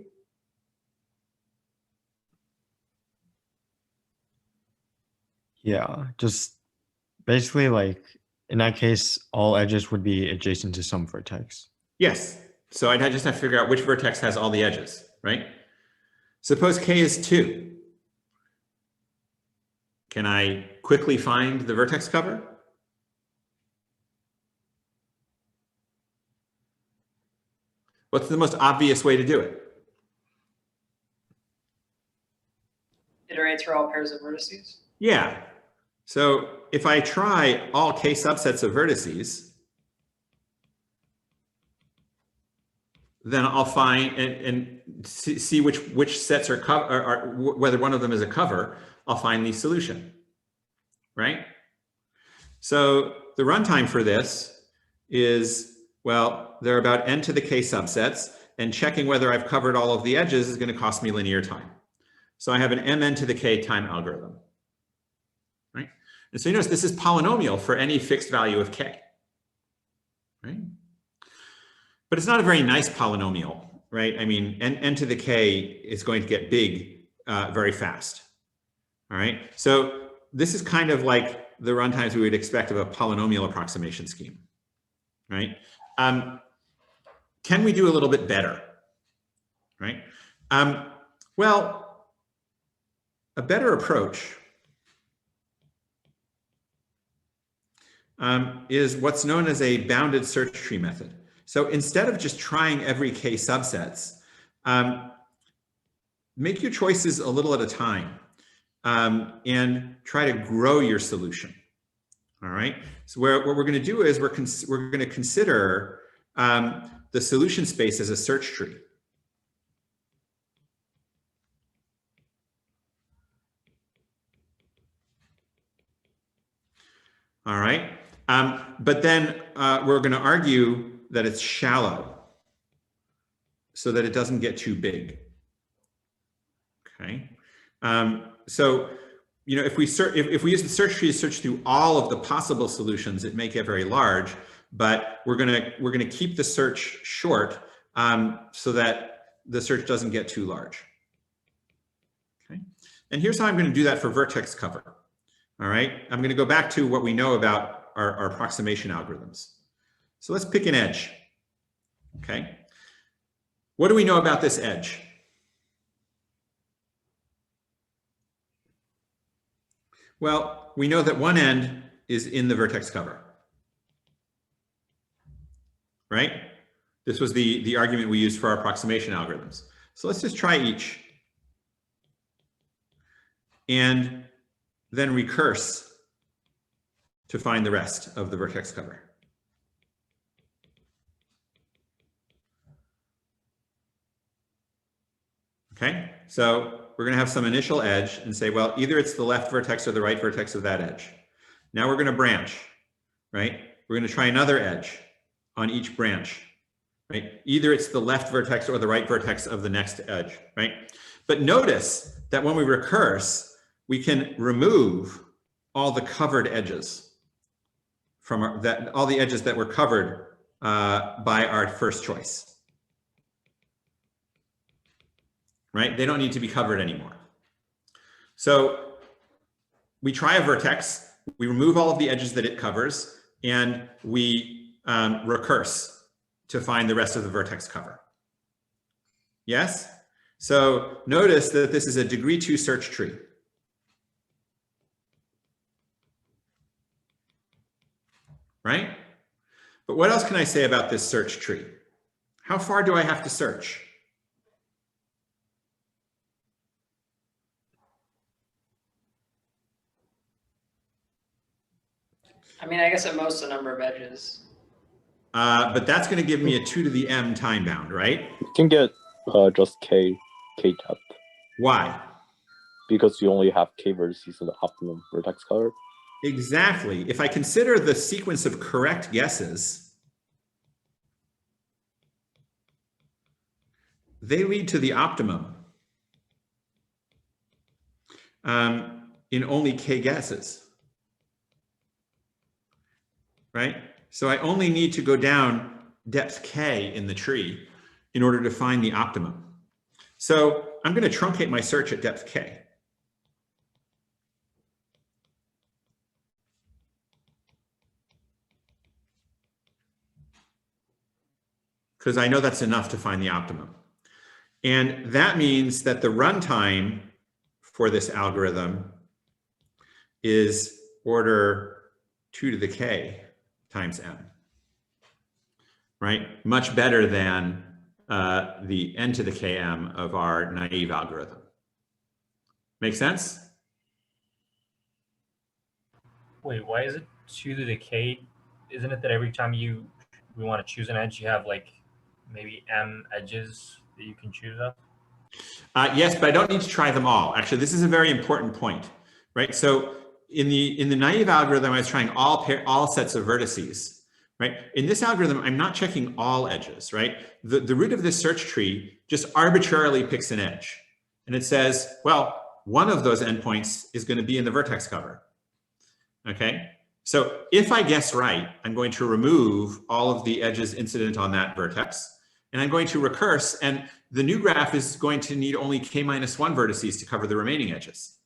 D: Yeah, just basically like in that case, all edges would be adjacent to some vertex.
A: Yes. So I'd just have to figure out which vertex has all the edges, right? Suppose k is 2. Can I quickly find the vertex cover? What's the most obvious way to do it?
B: Iterate through all pairs of vertices.
A: Yeah. So if I try all k subsets of vertices, then I'll find and see which sets are cover, or whether one of them is a cover. I'll find the solution, right? So the runtime for this is, well, there are about n to the k subsets, and checking whether I've covered all of the edges is going to cost me linear time. So I have an mn to the k time algorithm, right? And so you notice this is polynomial for any fixed value of k, right? But it's not a very nice polynomial, right? I mean, n to the k is going to get big very fast, all right? So this is kind of like the runtimes we would expect of a polynomial approximation scheme, right? Can we do a little bit better, right? Well, a better approach is what's known as a bounded search tree method. So instead of just trying every k subsets, make your choices a little at a time and try to grow your solution. All right. So what we're going to do is we're going to consider the solution space as a search tree. All right. But then we're going to argue that it's shallow so that it doesn't get too big. Okay. So, you know, if we use the search tree to search through all of the possible solutions, it may get very large, but we're gonna keep the search short so that the search doesn't get too large. Okay. And here's how I'm going to do that for vertex cover. All right. I'm going to go back to what we know about our approximation algorithms. So let's pick an edge. Okay. What do we know about this edge? Well, we know that one end is in the vertex cover, right? This was the argument we used for our approximation algorithms. So let's just try each and then recurse to find the rest of the vertex cover. Okay, so we're going to have some initial edge and say, well, either it's the left vertex or the right vertex of that edge. Now we're going to branch, right? We're going to try another edge on each branch, right? Either it's the left vertex or the right vertex of the next edge, right? But notice that when we recurse, we can remove all the covered edges from all the edges that were covered by our first choice. Right? They don't need to be covered anymore. So we try a vertex, we remove all of the edges that it covers, and we recurse to find the rest of the vertex cover. Yes? So notice that this is a degree 2 search tree. Right? But what else can I say about this search tree? How far do I have to search?
B: I mean, I guess at most the number of edges.
A: But that's going to give me a 2 to the m time bound, right?
H: You can get just k depth
A: Why?
H: because you only have k vertices in the optimum vertex color.
A: Exactly. If I consider the sequence of correct guesses, they lead to the optimum in only k guesses, right? So I only need to go down depth k in the tree in order to find the optimum. So I'm going to truncate my search at depth k. Because I know that's enough to find the optimum. And that means that the runtime for this algorithm is order 2 to the k times m, right? Much better than the n to the km of our naive algorithm. Make sense?
F: Wait, why is it 2 to the k? Isn't it that every time we want to choose an edge, you have like maybe m edges that you can choose of?
A: Yes, but I don't need to try them all. Actually, this is a very important point, right? So in the naive algorithm, I was trying all sets of vertices, right? In this algorithm, I'm not checking all edges, right? The root of this search tree just arbitrarily picks an edge. And it says, well, one of those endpoints is going to be in the vertex cover. Okay? So if I guess right, I'm going to remove all of the edges incident on that vertex, and I'm going to recurse, and the new graph is going to need only k-1 vertices to cover the remaining edges,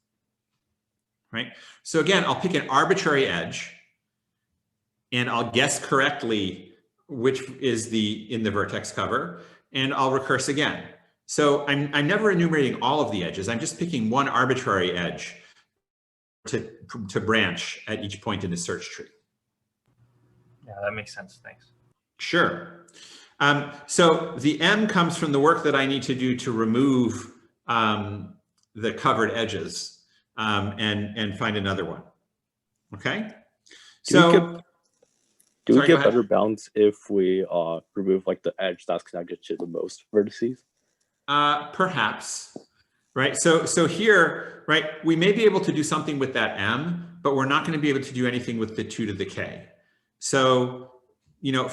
A: right? So again, I'll pick an arbitrary edge, and I'll guess correctly which is in the vertex cover, and I'll recurse again. So I'm never enumerating all of the edges. I'm just picking one arbitrary edge to branch at each point in the search tree.
F: Yeah, that makes sense. Thanks.
A: Sure. So the m comes from the work that I need to do to remove the covered edges and find another one. Okay. So
H: do we get better bounds if we remove like the edge that's connected to the most vertices?
A: Perhaps. Right. So here, right, we may be able to do something with that m, but we're not going to be able to do anything with the 2 to the k. So, you know,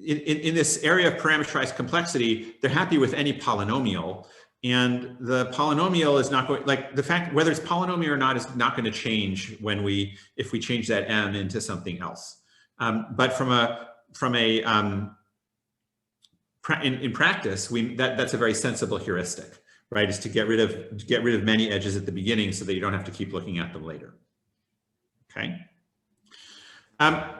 A: in this area of parameterized complexity, they're happy with any polynomial, and the polynomial is not going, like the fact whether it's polynomial or not is not going to change if we change that m into something else. But in practice, that's a very sensible heuristic. Right, is to get rid of many edges at the beginning so that you don't have to keep looking at them later. Okay.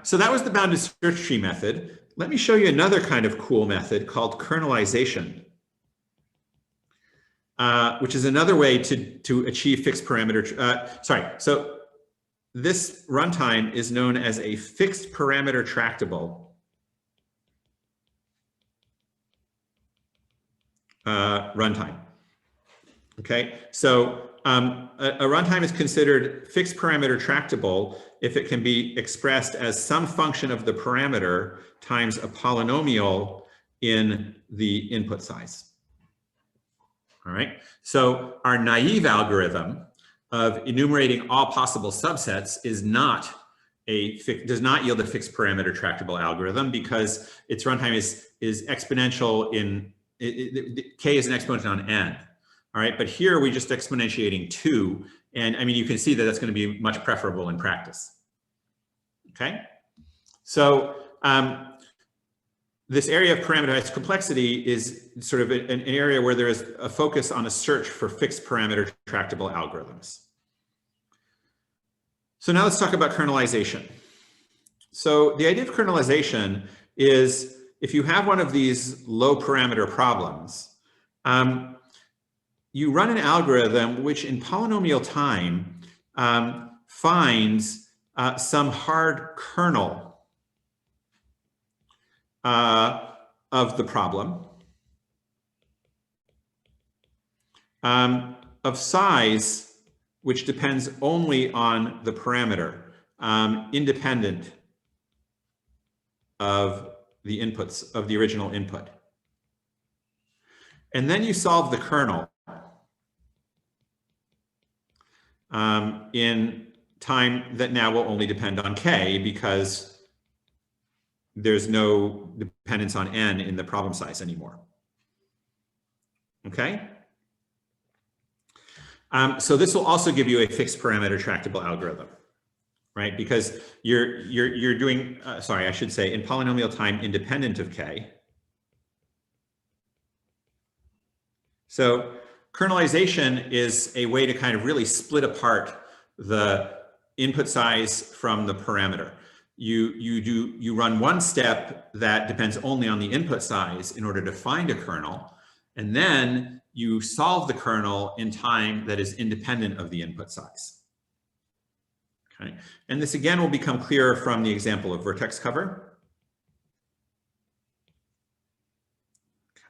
A: So that was the bounded search tree method. Let me show you another kind of cool method called kernelization, which is another way to achieve fixed parameter. So this runtime is known as a fixed parameter tractable runtime. Okay, so a runtime is considered fixed parameter tractable if it can be expressed as some function of the parameter times a polynomial in the input size. All right, so our naive algorithm of enumerating all possible subsets does not yield a fixed parameter tractable algorithm because its runtime is exponential k is an exponent on n. All right, but here we're just exponentiating 2. And I mean, you can see that that's going to be much preferable in practice. Okay, so this area of parameterized complexity is sort of an area where there is a focus on a search for fixed parameter tractable algorithms. So now let's talk about kernelization. So the idea of kernelization is if you have one of these low parameter problems, you run an algorithm which in polynomial time finds some hard kernel of the problem of size which depends only on the parameter independent of the inputs of the original input. And then you solve the kernel in time that now will only depend on k, because there's no dependence on n in the problem size anymore. Okay? So this will also give you a fixed parameter tractable algorithm, right? Because you're doing, sorry, I should say in polynomial time independent of k. So kernelization is a way to kind of really split apart the input size from the parameter. You run one step that depends only on the input size in order to find a kernel, and then you solve the kernel in time that is independent of the input size. Okay, and this again will become clearer from the example of vertex cover.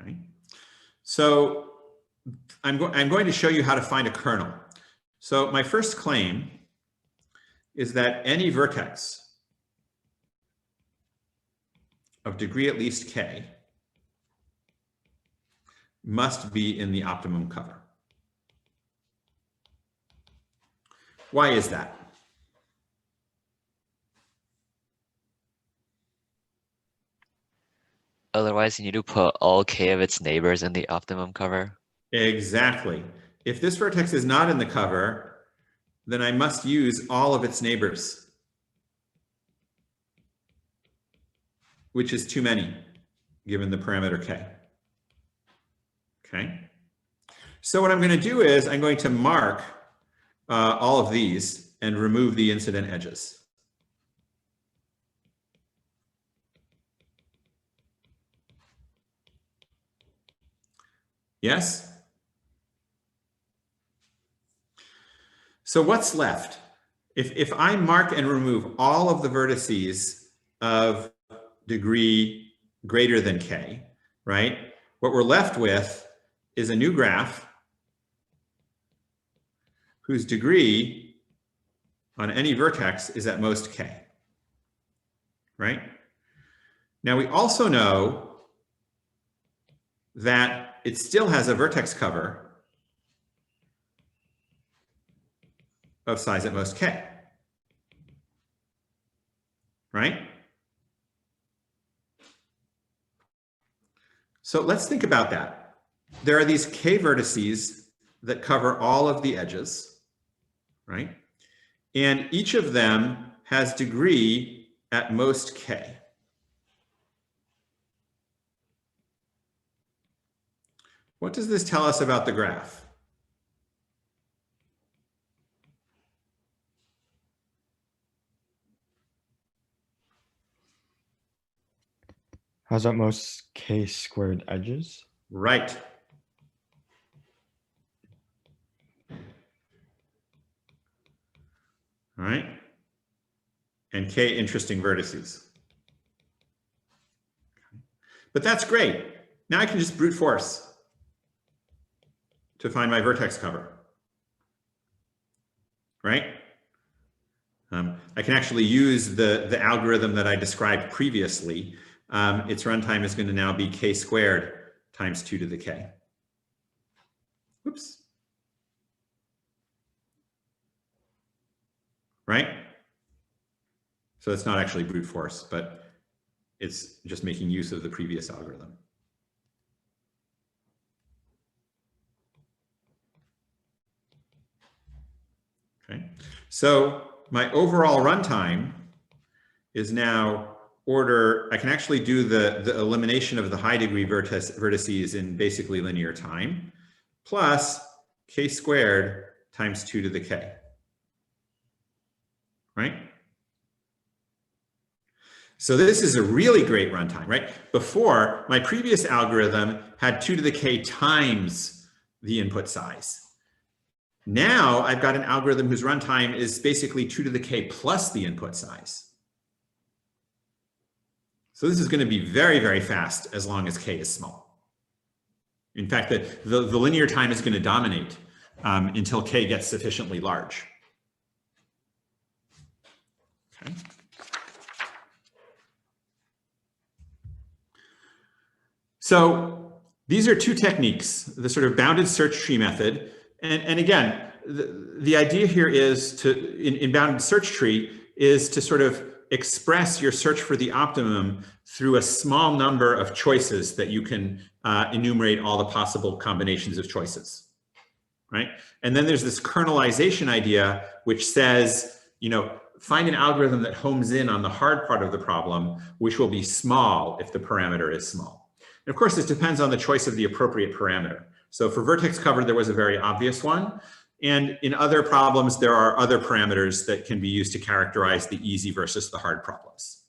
A: Okay, so I'm going to show you how to find a kernel. So my first claim is that any vertex of degree at least k must be in the optimum cover. Why is that?
C: Otherwise, you need to put all k of its neighbors in the optimum cover.
A: Exactly. If this vertex is not in the cover, then I must use all of its neighbors, which is too many given the parameter k. Okay. So what I'm going to do is I'm going to mark all of these and remove the incident edges. Yes? So what's left? If I mark and remove all of the vertices of degree greater than k, right? What we're left with is a new graph whose degree on any vertex is at most k, right? Now we also know that it still has a vertex cover of size at most k, right? So let's think about that. There are these k vertices that cover all of the edges, right? And each of them has degree at most k. What does this tell us about the graph?
D: Has at most k squared edges.
A: Right. All right. And k interesting vertices. But that's great. Now I can just brute force to find my vertex cover, right? I can actually use the algorithm that I described previously. Its runtime is going to now be k squared times 2 to the k. Oops. Right? So it's not actually brute force, but it's just making use of the previous algorithm. Okay, so my overall runtime is now I can actually do the elimination of the high degree vertices in basically linear time, plus k squared times 2 to the k, right? So this is a really great runtime, right? Before, my previous algorithm had 2 to the k times the input size. Now I've got an algorithm whose runtime is basically 2 to the k plus the input size. So this is going to be very, very fast as long as k is small. In fact, the linear time is going to dominate until k gets sufficiently large. Okay. So these are two techniques, the sort of bounded search tree method. And again, the idea here is to, in bounded search tree, is to sort of express your search for the optimum through a small number of choices that you can enumerate all the possible combinations of choices, right? And then there's this kernelization idea, which says, you know, find an algorithm that homes in on the hard part of the problem, which will be small if the parameter is small. And of course, this depends on the choice of the appropriate parameter. So for vertex cover, there was a very obvious one. And in other problems, there are other parameters that can be used to characterize the easy versus the hard problems.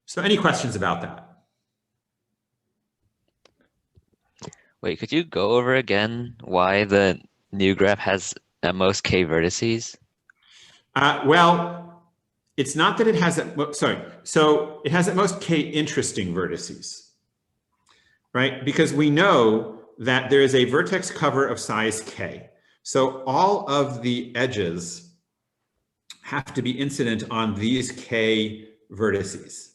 A: So any questions about that?
C: Wait, could you go over again why the new graph has at most k vertices?
A: Well, it's not that it has, so it has at most k interesting vertices, right? Because we know that there is a vertex cover of size k. So all of the edges have to be incident on these k vertices.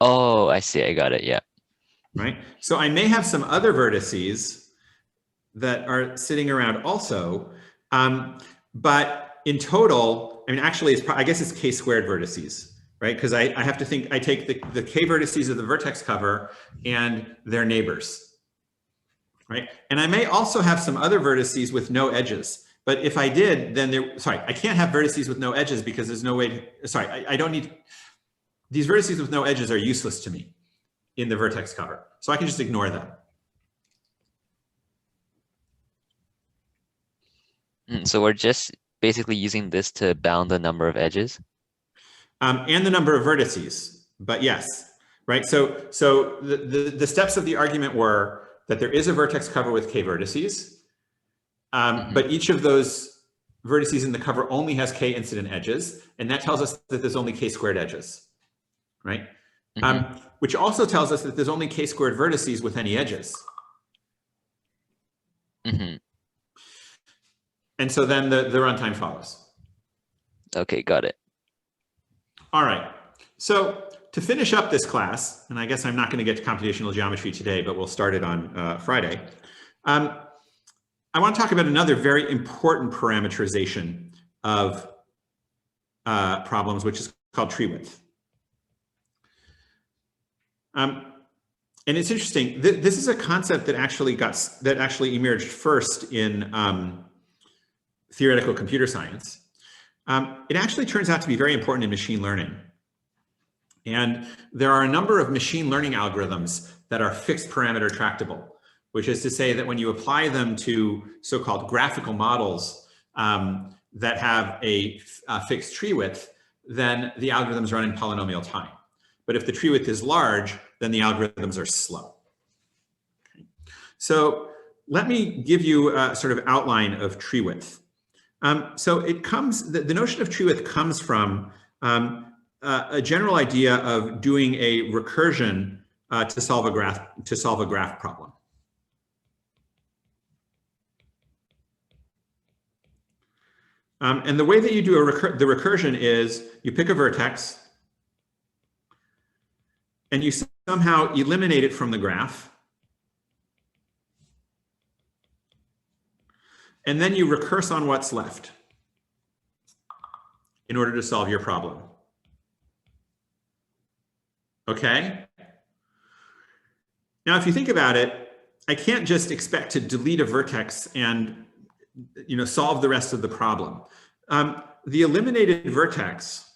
C: Oh, I see. I got it. Yeah.
A: Right? So I may have some other vertices that are sitting around also, but in total, I mean, actually, I guess it's k squared vertices, right? Because I have to think, I take the k vertices of the vertex cover and their neighbors. Right? And I may also have some other vertices with no edges. But if I did, then I can't have vertices with no edges because there's no way I don't need, these vertices with no edges are useless to me in the vertex cover. So I can just ignore them.
C: So we're just basically using this to bound the number of edges?
A: And the number of vertices, but yes, right? So the steps of the argument were that there is a vertex cover with k vertices, but each of those vertices in the cover only has k incident edges, and that tells us that there's only k squared edges, right? Which also tells us that there's only k squared vertices with any edges. And so then the runtime follows.
C: Okay, got it.
A: All right, so to finish up this class, and I guess I'm not going to get to computational geometry today, but we'll start it on Friday. I want to talk about another very important parameterization of problems, which is called tree width. And it's interesting. This is a concept that actually emerged first in theoretical computer science. It actually turns out to be very important in machine learning. And there are a number of machine learning algorithms that are fixed parameter tractable, which is to say that when you apply them to so-called graphical models that have a fixed tree width, then the algorithms run in polynomial time. But if the tree width is large, then the algorithms are slow. Okay. So let me give you a sort of outline of tree width. So it comes, the notion of tree width comes from a general idea of doing a recursion to solve a graph problem. And the way that you do the recursion is you pick a vertex and you somehow eliminate it from the graph. And then you recurse on what's left in order to solve your problem. Okay? Now, if you think about it, I can't just expect to delete a vertex and solve the rest of the problem. The eliminated vertex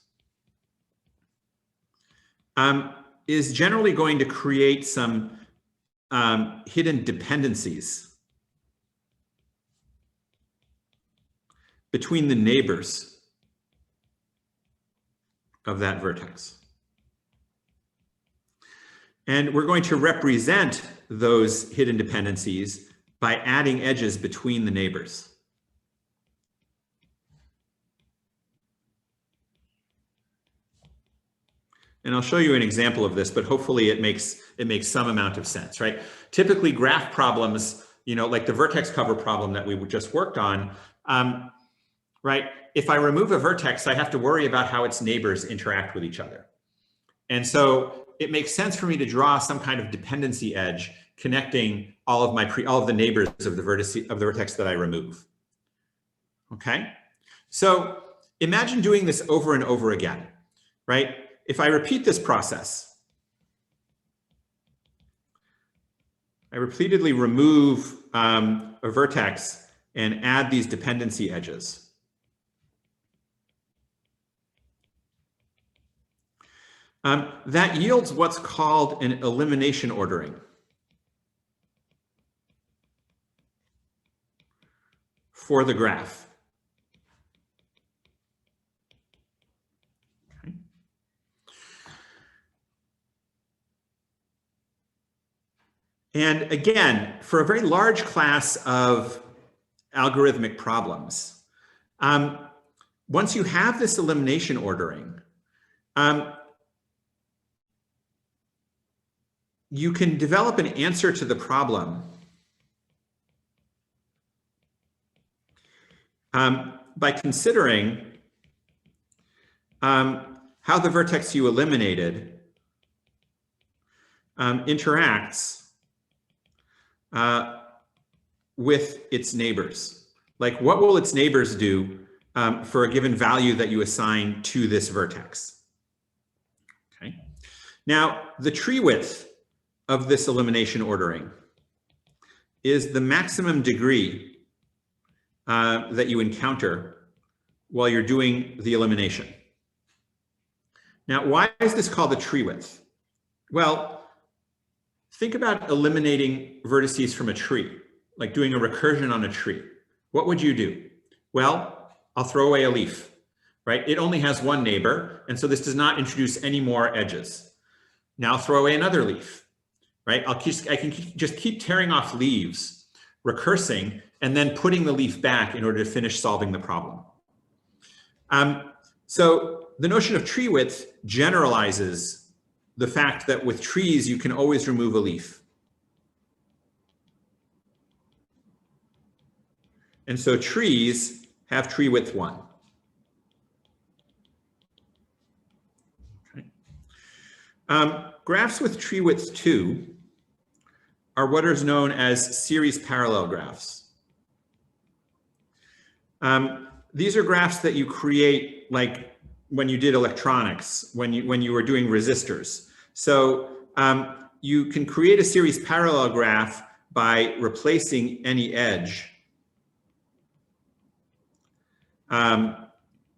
A: is generally going to create some hidden dependencies between the neighbors of that vertex. And we're going to represent those hidden dependencies by adding edges between the neighbors. And I'll show you an example of this, but hopefully it makes some amount of sense, right? Typically graph problems, like the vertex cover problem that we just worked on, right? If I remove a vertex, I have to worry about how its neighbors interact with each other. And so it makes sense for me to draw some kind of dependency edge connecting all of the neighbors of the vertex that I remove. Okay? So imagine doing this over and over again, right? If I repeat this process, I repeatedly remove a vertex and add these dependency edges. That yields what's called an elimination ordering for the graph. Okay. And again, for a very large class of algorithmic problems, once you have this elimination ordering, you can develop an answer to the problem by considering how the vertex you eliminated interacts with its neighbors. Like, what will its neighbors do for a given value that you assign to this vertex? Okay. Now, the tree width of this elimination ordering is the maximum degree that you encounter while you're doing the elimination. Now, why is this called the tree width? Well, think about eliminating vertices from a tree, like doing a recursion on a tree. What would you do? Well, I'll throw away a leaf, right? It only has one neighbor, and so this does not introduce any more edges. Now throw away another leaf, right? I can just keep tearing off leaves, recursing, and then putting the leaf back in order to finish solving the problem. So the notion of tree width generalizes the fact that with trees, you can always remove a leaf. And so trees have tree width 1. Okay. Graphs with tree width 2 are what is known as series parallel graphs. These are graphs that you create like when you did electronics, when you were doing resistors. So you can create a series parallel graph by replacing any edge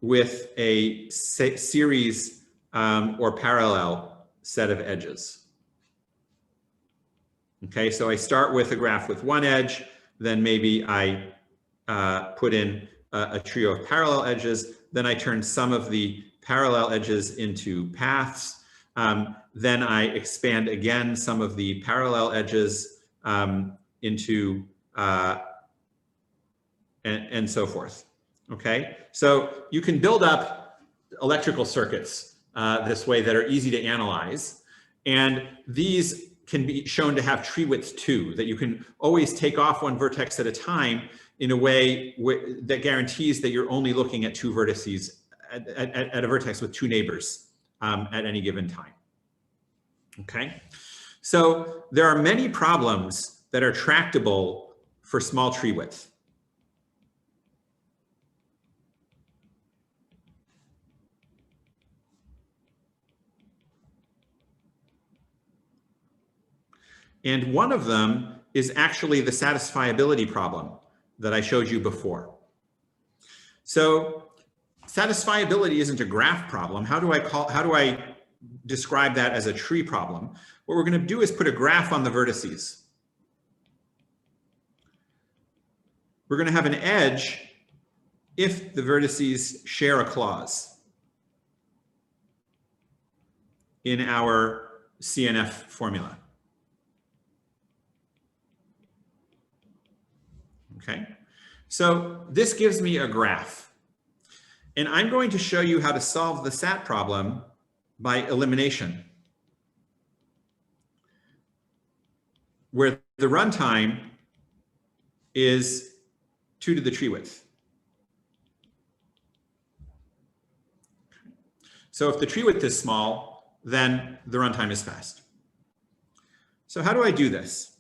A: with a series or parallel set of edges. Okay, so I start with a graph with one edge, then maybe I put in a trio of parallel edges, then I turn some of the parallel edges into paths, then I expand again some of the parallel edges into, and so forth. Okay, so you can build up electrical circuits this way that are easy to analyze, and these can be shown to have tree width 2, that you can always take off one vertex at a time in a way that guarantees that you're only looking at 2 vertices at a vertex with 2 neighbors at any given time. Okay, so there are many problems that are tractable for small tree width. And one of them is actually the satisfiability problem that I showed you before. So satisfiability isn't a graph problem. How do I describe that as a tree problem? What we're going to do is put a graph on the vertices. We're going to have an edge if the vertices share a clause in our CNF formula. Okay, so this gives me a graph, and I'm going to show you how to solve the SAT problem by elimination, where the runtime is 2 to the tree width. So if the tree width is small, then the runtime is fast. So how do I do this?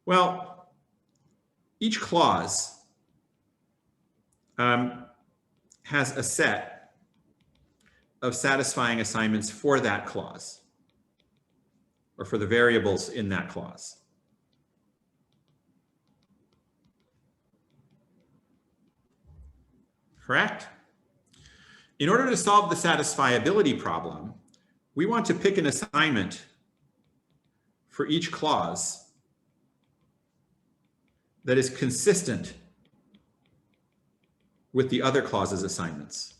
A: Well, each clause has a set of satisfying assignments for that clause, or for the variables in that clause. Correct? In order to solve the satisfiability problem, we want to pick an assignment for each clause that is consistent with the other clause's assignments.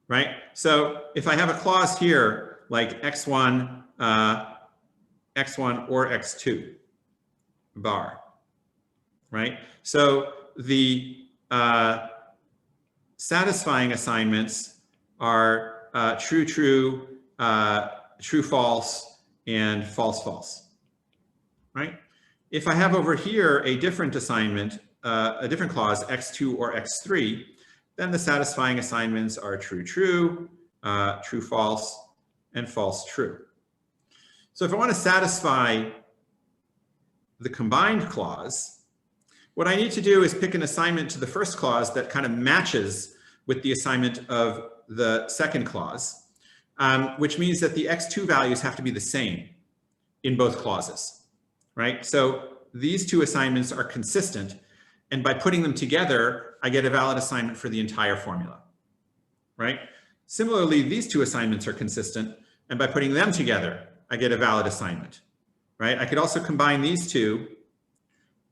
A: Right? So if I have a clause here like x1, x1 or x2 bar, right? So the satisfying assignments are true, true, true, false, and false, false, right? If I have over here a different assignment, a different clause, x2 or x3, then the satisfying assignments are true, true, true, false, and false, true. So if I want to satisfy the combined clause, what I need to do is pick an assignment to the first clause that kind of matches with the assignment of the second clause, which means that the x2 values have to be the same in both clauses, right? So these two assignments are consistent, and by putting them together, I get a valid assignment for the entire formula, right? Similarly, these two assignments are consistent, and by putting them together, I get a valid assignment, right? I could also combine these two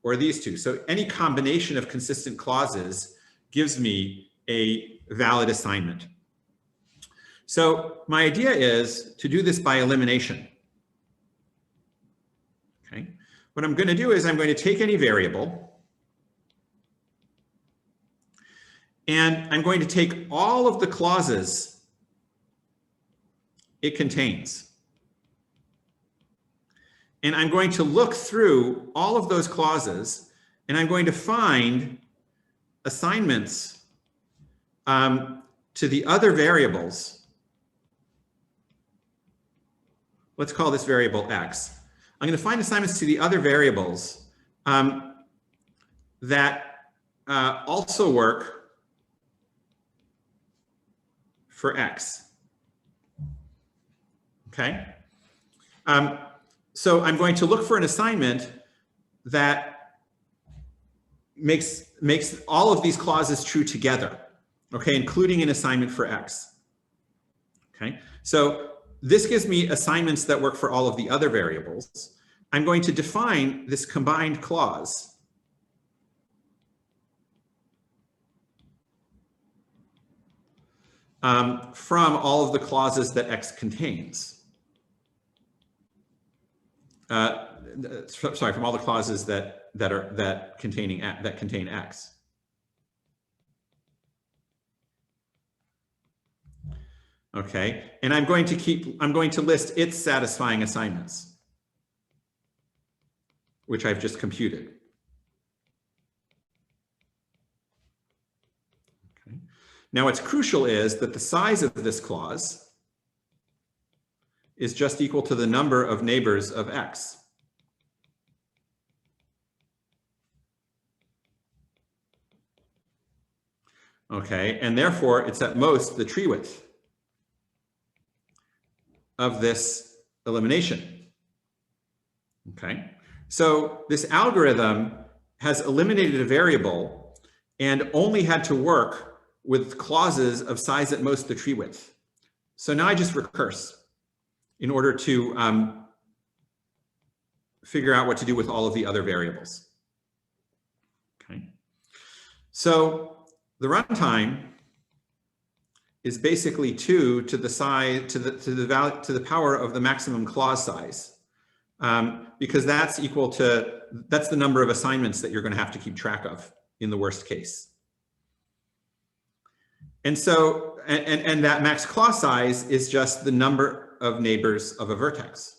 A: or these two. So any combination of consistent clauses gives me a valid assignment. So my idea is to do this by elimination. Okay. What I'm going to do is I'm going to take any variable, and I'm going to take all of the clauses it contains. And I'm going to look through all of those clauses, and I'm going to find assignments to the other variables. Let's call this variable x. I'm going to find assignments to the other variables that also work for x. Okay. So I'm going to look for an assignment that makes all of these clauses true together, okay, including an assignment for x. Okay. So this gives me assignments that work for all of the other variables. I'm going to define this combined clause from all of the clauses that x contains. Sorry, from all the clauses that contain x. Okay, and I'm going to list its satisfying assignments, which I've just computed. Okay. Now what's crucial is that the size of this clause is just equal to the number of neighbors of x. Okay, and therefore it's at most the tree width of this elimination. Okay, so this algorithm has eliminated a variable and only had to work with clauses of size at most the tree width. So now I just recurse in order to figure out what to do with all of the other variables. Okay, so the runtime is basically 2 to the size to the power of the maximum clause size, because that's the number of assignments that you're going to have to keep track of in the worst case. And so and that max clause size is just the number of neighbors of a vertex.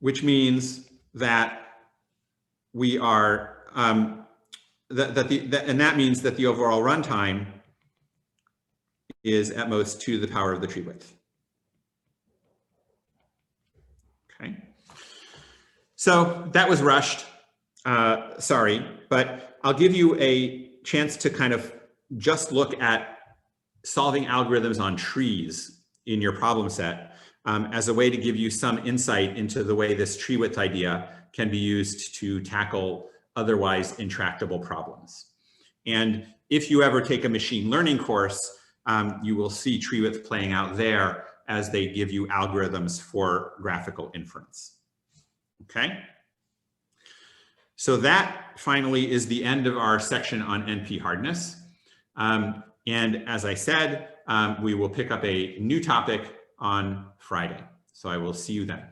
A: which means that we are, and that means that the overall runtime is at most 2 to the power of the tree width. Okay. So that was rushed, sorry, but I'll give you a chance to kind of just look at solving algorithms on trees in your problem set as a way to give you some insight into the way this tree width idea can be used to tackle otherwise intractable problems. And if you ever take a machine learning course, you will see tree width playing out there as they give you algorithms for graphical inference. Okay? So that finally is the end of our section on NP hardness. And as I said, we will pick up a new topic on Friday. So I will see you then.